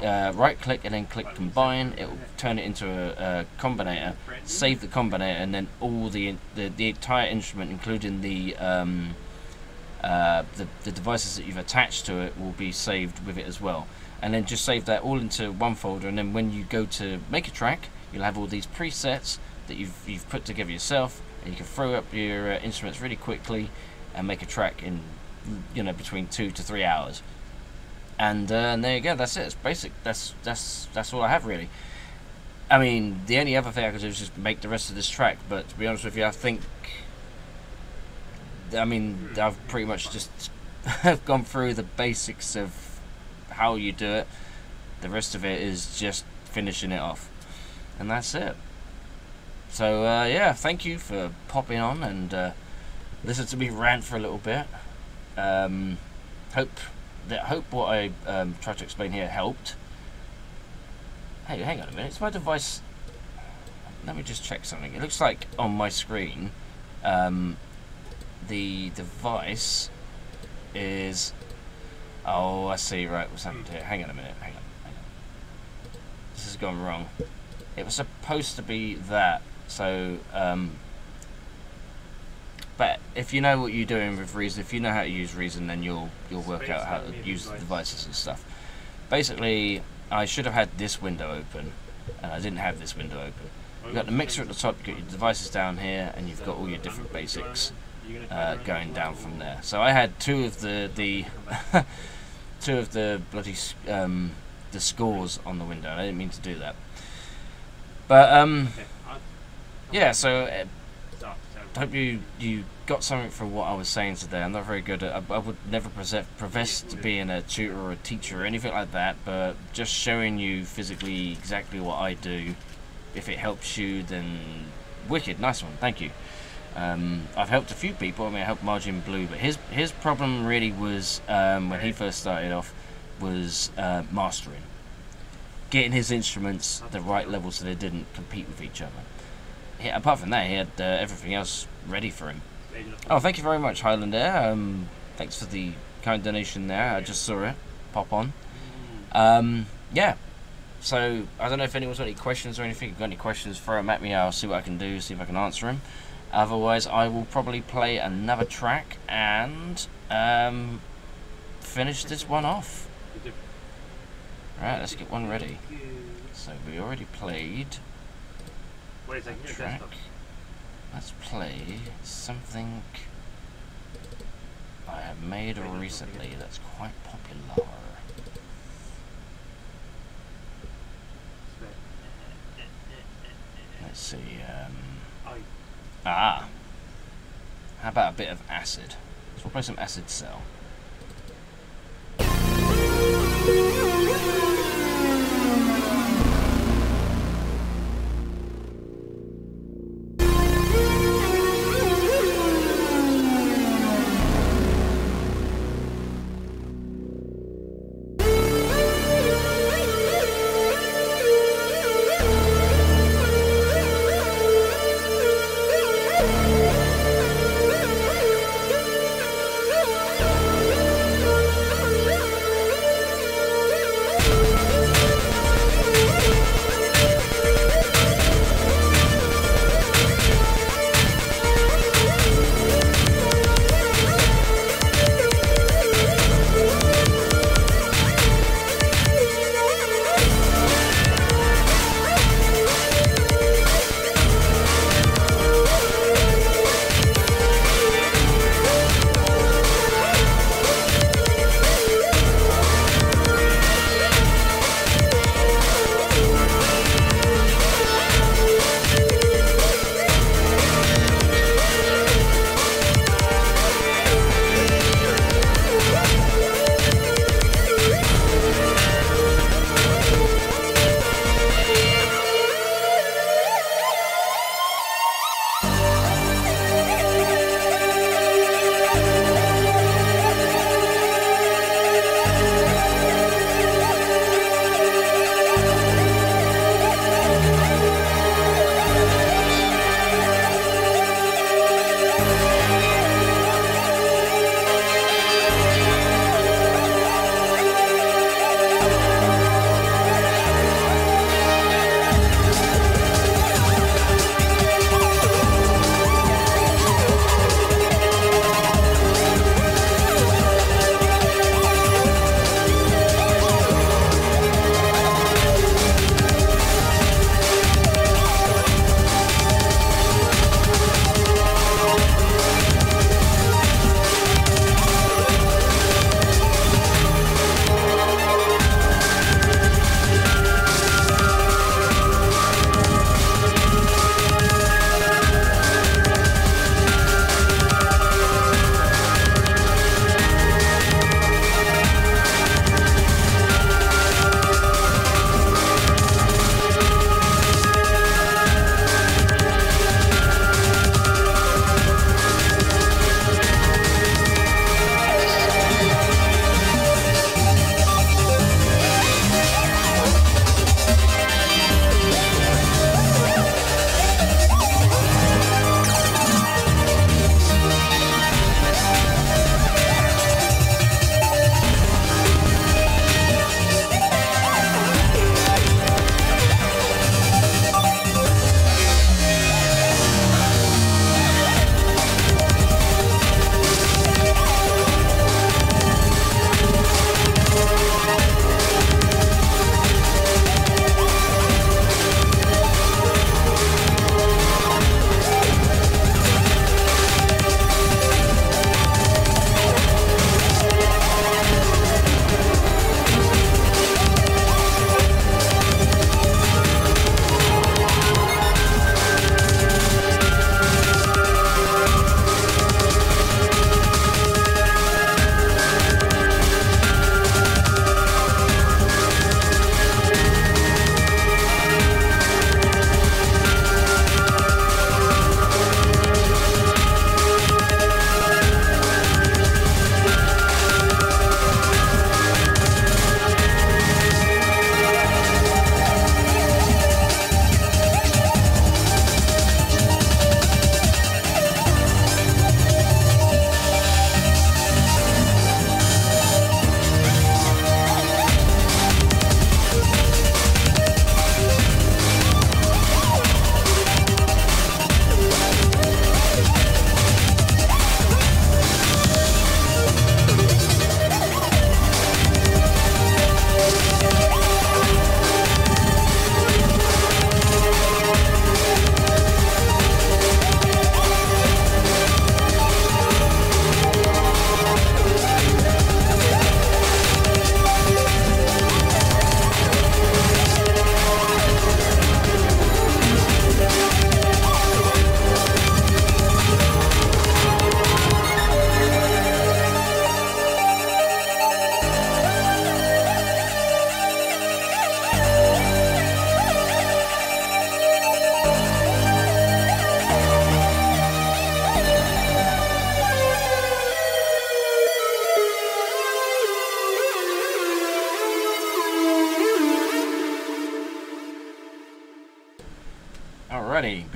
right click and then click combine. It will turn it into a combinator. Save the combinator, and then all the entire instrument, including the devices that you've attached to it, will be saved with it as well. And then just save that all into one folder, and then when you go to make a track, you'll have all these presets that you've put together yourself, and you can throw up your instruments really quickly and make a track in, you know, between 2 to 3 hours. And there you go. That's it. It's basic. That's all I have really. I mean, the only other thing I could do is just make the rest of this track. But to be honest with you, I've pretty much just gone through the basics of how you do it. The rest of it is just finishing it off, and that's it. So yeah, thank you for popping on and listen to me rant for a little bit. Hope what I tried to explain here helped. Hey, hang on a minute. Is my device? Let me just check something. It looks like on my screen, the device is. Oh, I see. Right, what's happened here? Hang on a minute. Hang on. This has gone wrong. It was supposed to be that. So, but if you know what you're doing with Reason, if you know how to use Reason, then you'll work out how to use the devices and stuff. Basically, I should have had this window open, and I didn't have this window open. You've got the mixer at the top, you've got your devices down here, and you've got all your different basics going down from there. So I had two of the two of the bloody the scores on the window. I didn't mean to do that, but yeah. So hope you got something from what I was saying today. I'm not very good at. I would never profess to being a tutor or a teacher or anything like that, but just showing you physically exactly what I do. If it helps you, then wicked, nice one, thank you. I've helped a few people. I mean, I helped Margin Blue, but his problem really was when he first started off was mastering, getting his instruments the right level so they didn't compete with each other. Apart from that, he had everything else ready for him. Oh, thank you very much, Highlander. Thanks for the kind donation there. I just saw it pop on. Yeah. So I don't know if anyone's got any questions or anything. If you've got any questions, throw them at me. I'll see what I can do. See if I can answer them. Otherwise, I will probably play another track and finish this one off. Right, let's get one ready. So we already played a track. Let's play something I have made recently that's quite popular. Let's see. How about a bit of acid? So we'll play some Acid Cell.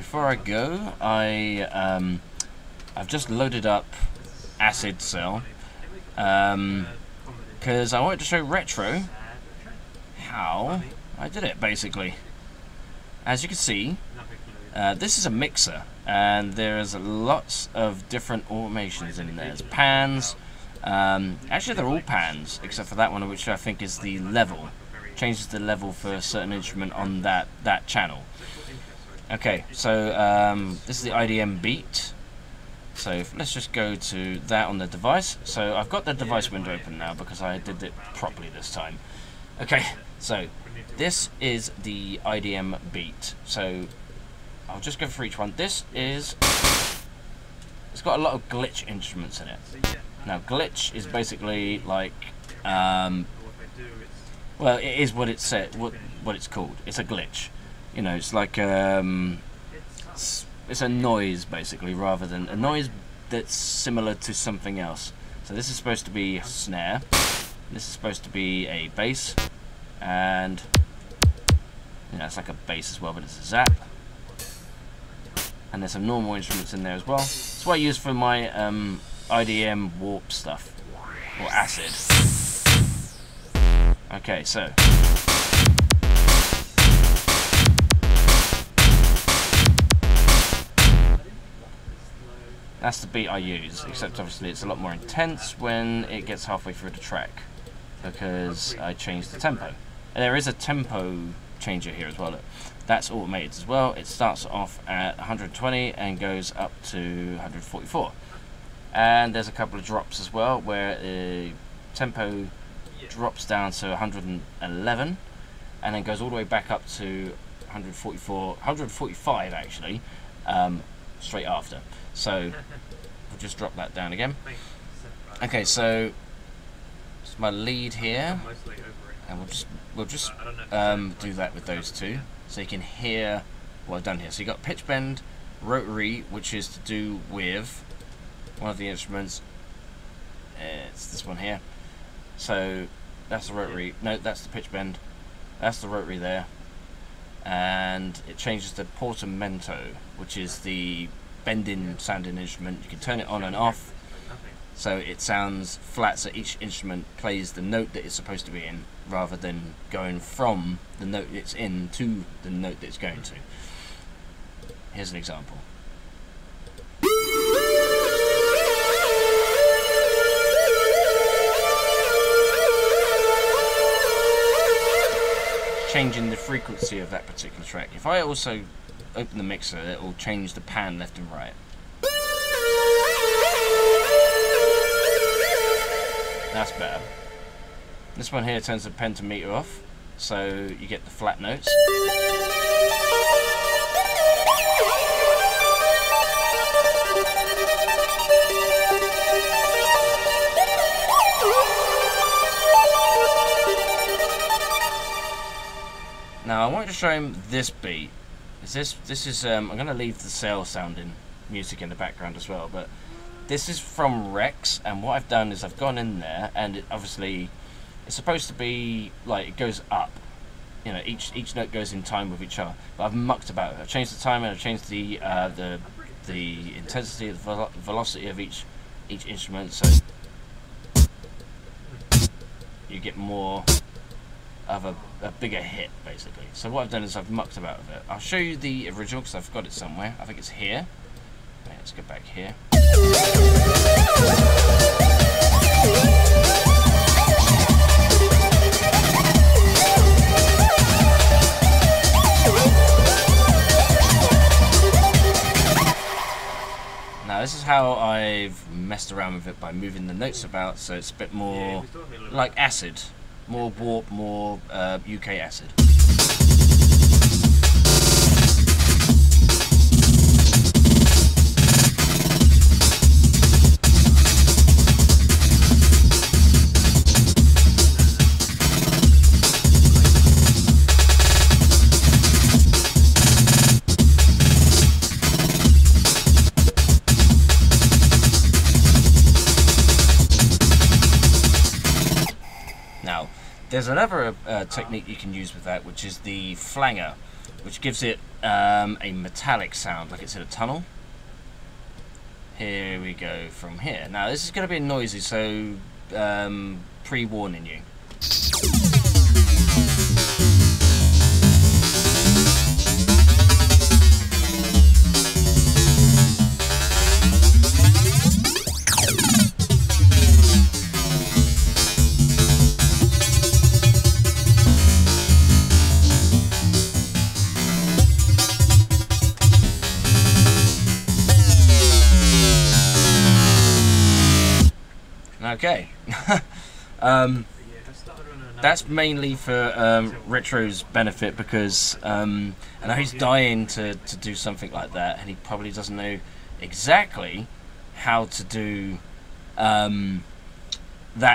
before I go, I've just loaded up Acid Cell because I wanted to show Retro how I did it, basically. As you can see, this is a mixer, and there's lots of different automations in there. There's pans. Actually, they're all pans, except for that one, which I think is the level. Changes the level for a certain instrument on that channel. Okay, so this is the IDM beat. So let's just go to that on the device. So I've got the device window open now because I did it properly this time. Okay, so this is the IDM beat. So I'll just go for each one. It's got a lot of glitch instruments in it. Now glitch is basically like, well, it is what it said, what it's called. It's a glitch. You know, it's like it's a noise basically, rather than a noise that's similar to something else. So this is supposed to be a snare. This is supposed to be a bass, and you know, it's like a bass as well, but it's a zap. And there's some normal instruments in there as well. That's what I use for my IDM warp stuff, or acid. Okay, so that's the beat I use, except obviously it's a lot more intense when it gets halfway through the track, because I changed the tempo. And there is a tempo changer here as well. Look. That's automated as well. It starts off at 120 and goes up to 144. And there's a couple of drops as well, where the tempo drops down to 111 and then goes all the way back up to 145 actually, straight after. So we'll just drop that down again. Okay, so it's my lead here, and we'll just do that with those two, so you can hear what I've done here. So you got pitch bend, rotary, which is to do with one of the instruments. It's this one here. So that's the rotary. No, that's the pitch bend. That's the rotary there, and it changes to portamento, which is the bending sounding instrument. You can turn it on and off, so it sounds flat. So each instrument plays the note that it's supposed to be in, rather than going from the note it's in to the note that it's going to. Here's an example. Changing the frequency of that particular track. If I also open the mixer, it will change the pan left and right. That's better. This one here turns the pentameter off, so you get the flat notes. Now I wanted to show him this beat. This is I'm going to leave the cell sounding music in the background as well, but this is from Rex, and what I've done is I've gone in there, and obviously it's supposed to be like it goes up. You know, each note goes in time with each other. But I've mucked about it. I've changed the time, and I've changed the intensity, the velocity of each instrument, so you get more of a bigger hit, basically. So what I've done is I've mucked about with it. I'll show you the original because I've got it somewhere. I think it's here. Okay, let's go back here. Now this is how I've messed around with it by moving the notes about, so it's a bit more like acid. More warp, more UK acid. There's another technique you can use with that, which is the flanger, which gives it a metallic sound, like it's in a tunnel. Here we go from here. Now this is going to be noisy, so pre-warning you. Okay. That's mainly for Retro's benefit, because I know he's dying to do something like that, and he probably doesn't know exactly how to do that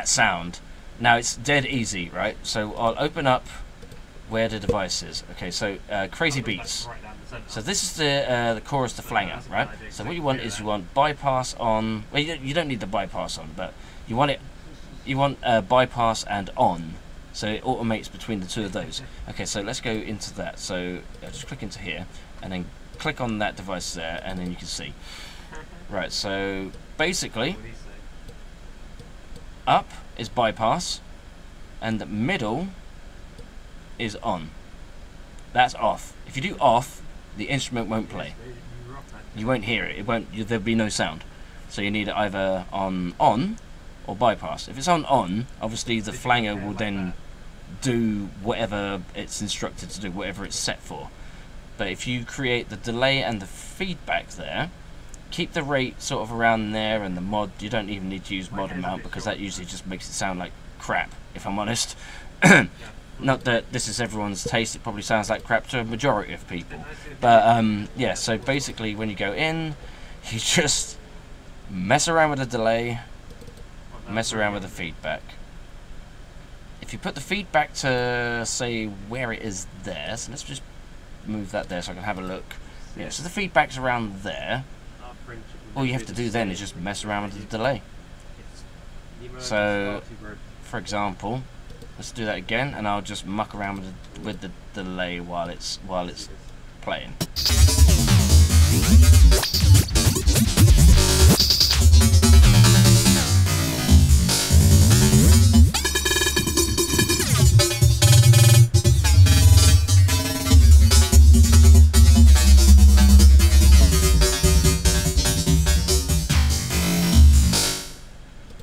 sound. Now it's dead easy, right? So I'll open up where the device is. Okay, so Crazy Beats. So this is the chorus, the flanger, right? So what you want is you want bypass on. Well, you don't need the bypass on, but you want it. You want bypass and on, so it automates between the two of those. Okay, so let's go into that. So just click into here, and then click on that device there, and then you can see. Right. So basically, up is bypass, and the middle is on. That's off. If you do off, the instrument won't play. You won't hear it. It won't. There'll be no sound. So you need it either on or bypass. If it's on, obviously the flanger will then do whatever it's instructed to do, whatever it's set for. But if you create the delay and the feedback there, keep the rate sort of around there, and the mod, you don't even need to use mod amount, because that usually just makes it sound like crap, if I'm honest. Not that this is everyone's taste, it probably sounds like crap to a majority of people. But yeah, so basically when you go in, you just mess around with the delay, mess around with the feedback. If you put the feedback to, say, where it is there, so let's just move that there so I can have a look. Yeah, so the feedback's around there. All you have to do then is just mess around with the delay. So, for example, let's do that again, and I'll just muck around with the delay while it's playing.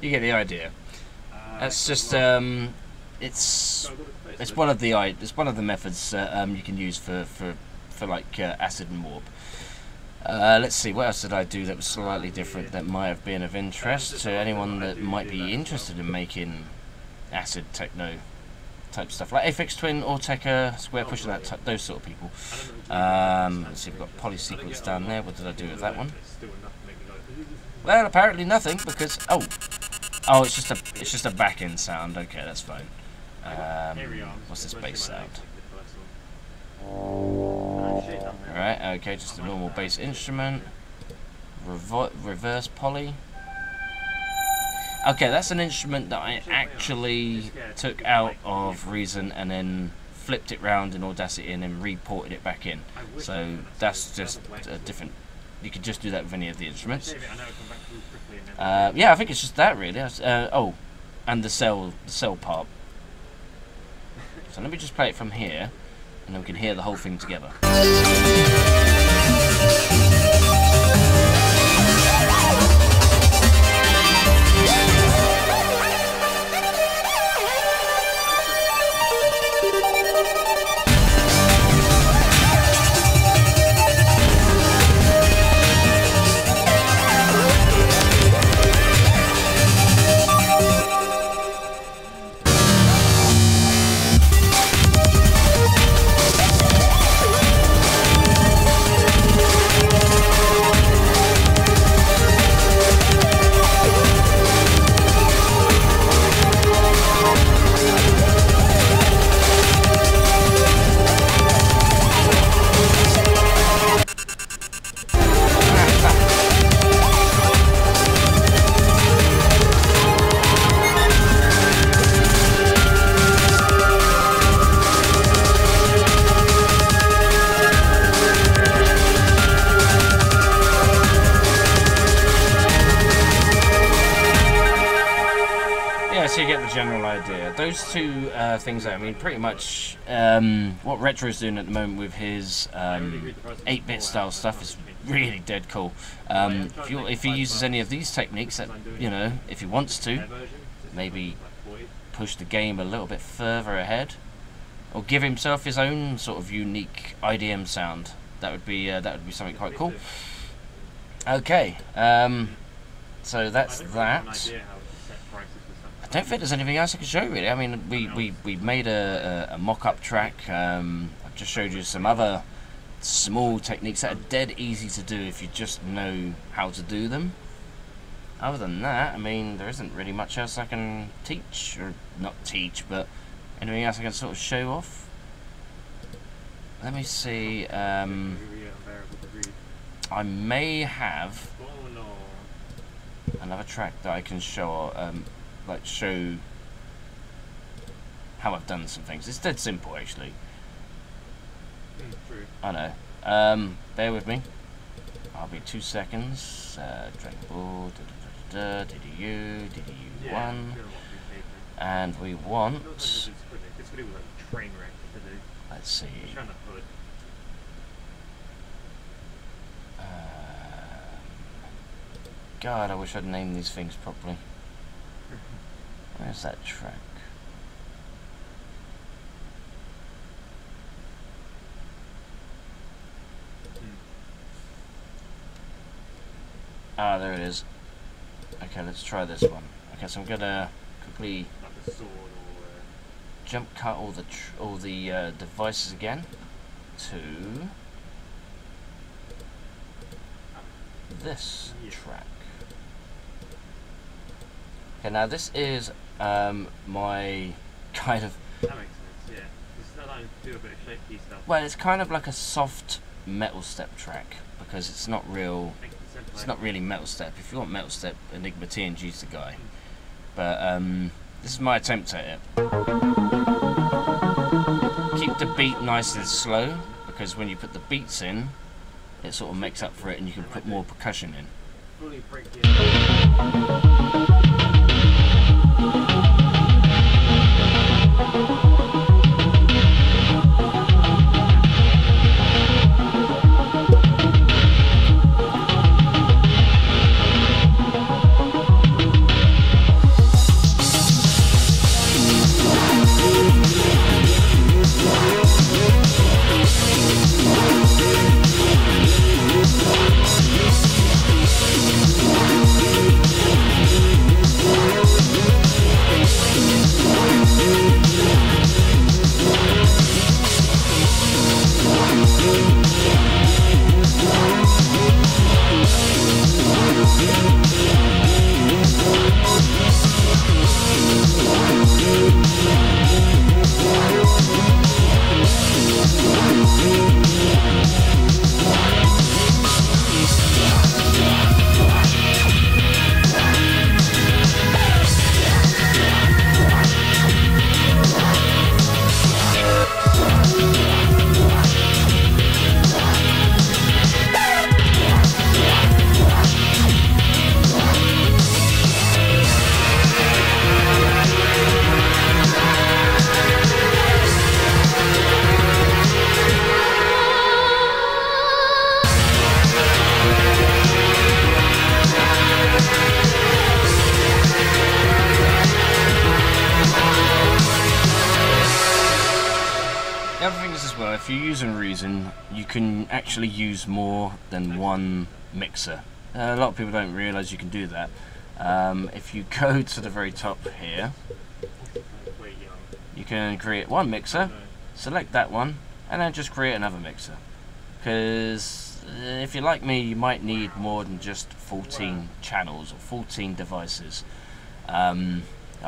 You get the idea. That's just it's one of the methods you can use for like acid and warp. Let's see, what else did I do that was slightly different that might have been of interest to anyone that might be interested in making acid techno type stuff, like HalusaTwin, Auteca, Square Push, and those sort of people. Let's see, we've got polysequence down there. What did I do with that one? Well, apparently nothing, because oh, it's just a back end sound. Okay, that's fine. What's this bass sound? Alright, okay, just a normal bass instrument. Reverse poly. Okay, that's an instrument that I actually took out of Reason and then flipped it round in Audacity and then reported it back in. So that's just a different. You could just do that with any of the instruments. Yeah, I think it's just that really. Oh, and the cell part. So let me just play it from here, and then we can hear the whole thing together. get the general idea. Those two things there, I mean, pretty much what Retro's doing at the moment with his 8-bit style stuff is really dead cool. If he uses any of these techniques, that, you know, if he wants to, maybe push the game a little bit further ahead, or give himself his own sort of unique IDM sound, that would be something quite cool. Okay, so that's that. I don't think there's anything else I can show really. I mean, we made a mock-up track. I've just showed you some other small techniques that are dead easy to do if you just know how to do them. Other than that, I mean, there isn't really much else I can teach, or not teach, but anything else I can sort of show off. Let me see. I may have another track that I can show, like show how I've done some things. It's dead simple actually. I know. Bear with me. I'll be 2 seconds. Dragon Ball, DDU1, and we want. Let's see. God, I wish I'd named these things properly. Where's that track? Ah, there it is. Okay, let's try this one. Okay, so I'm gonna quickly jump cut all the devices again to this track. Okay, now this is my kind of. That makes sense, yeah. It's not like do a bit of shaky stuff. Well, it's kind of like a soft metal step track because it's not real. It's not really metal step. If you want metal step, Enigma TNG's the guy. But this is my attempt at it. Keep the beat nice and slow because when you put the beats in, it sort of makes up for it, and you can put more percussion in. Fully break it. If you're using Reason, you can actually use more than one mixer. A lot of people don't realise you can do that. If you go to the very top here, you can create one mixer, select that one, and then just create another mixer. Because if you're like me, you might need more than just 14 channels or 14 devices. I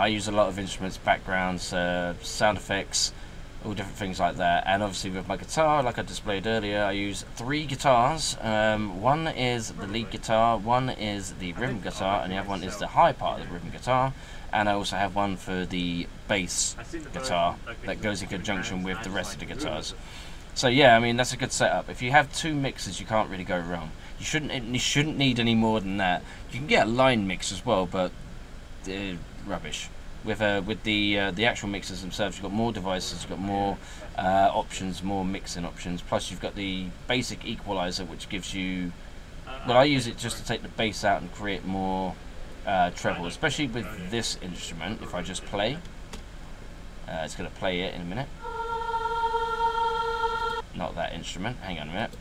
use a lot of instruments, backgrounds, sound effects, all different things like that. And obviously with my guitar, like I displayed earlier, I use 3 guitars. One is the lead guitar, one is the rhythm guitar, and the other one is the high part of the rhythm guitar. And I also have one for the bass guitar that goes in conjunction with the rest of the guitars. So yeah, I mean, that's a good setup. If you have 2 mixers, you can't really go wrong. You shouldn't need any more than that. You can get a line mix as well, but rubbish. with the actual mixers themselves, you've got more devices, you've got more options, more mixing options. Plus, you've got the basic equalizer, which gives you. Well, I use it just to take the bass out and create more treble, especially with this instrument. If I just play, it's going to play it in a minute. Not that instrument. Hang on a minute.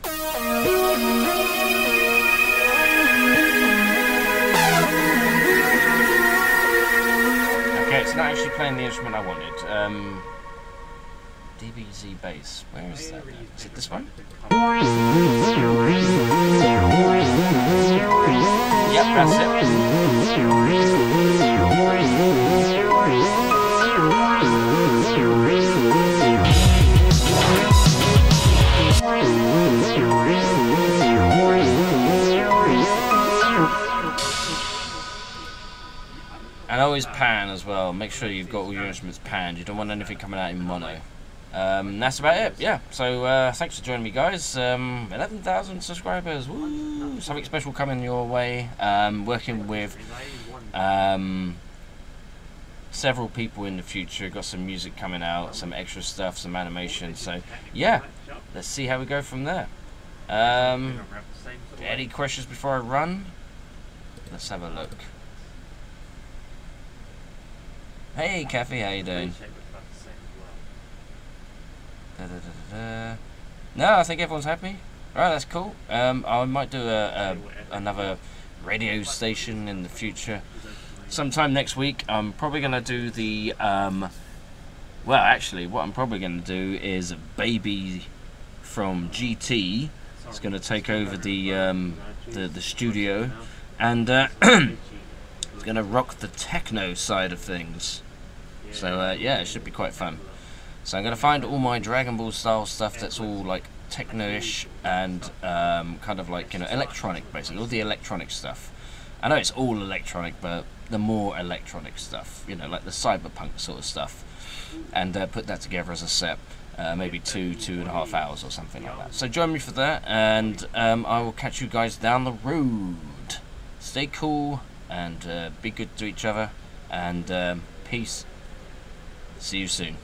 Okay, it's not actually playing the instrument I wanted. DBZ bass. Where is that? Is it this one? Yep, that's it. And always pan as well. Make sure you've got all your instruments panned. You don't want anything coming out in mono. That's about it. Yeah. So thanks for joining me, guys. 11,000 subscribers. Woo! Something special coming your way. Working with several people in the future. Got some music coming out, some extra stuff, some animation. So yeah, let's see how we go from there. Any questions before I run? Let's have a look. Hey Kathy, how you doing? No, I think everyone's happy. Alright, that's cool. I might do another radio station in the future. Sometime next week. I'm probably going to do the... well, actually, what I'm probably going to do is Baby from GT. It's going to take over the studio. And it's going to rock the techno side of things. So, yeah, it should be quite fun. So I'm going to find all my Dragon Ball style stuff that's all like techno-ish and kind of like, you know, electronic basically, all the electronic stuff. I know it's all electronic, but the more electronic stuff, you know, like the cyberpunk sort of stuff, and put that together as a set, maybe 2.5 hours or something like that. So join me for that, and I will catch you guys down the road. Stay cool and be good to each other, and peace. See you soon.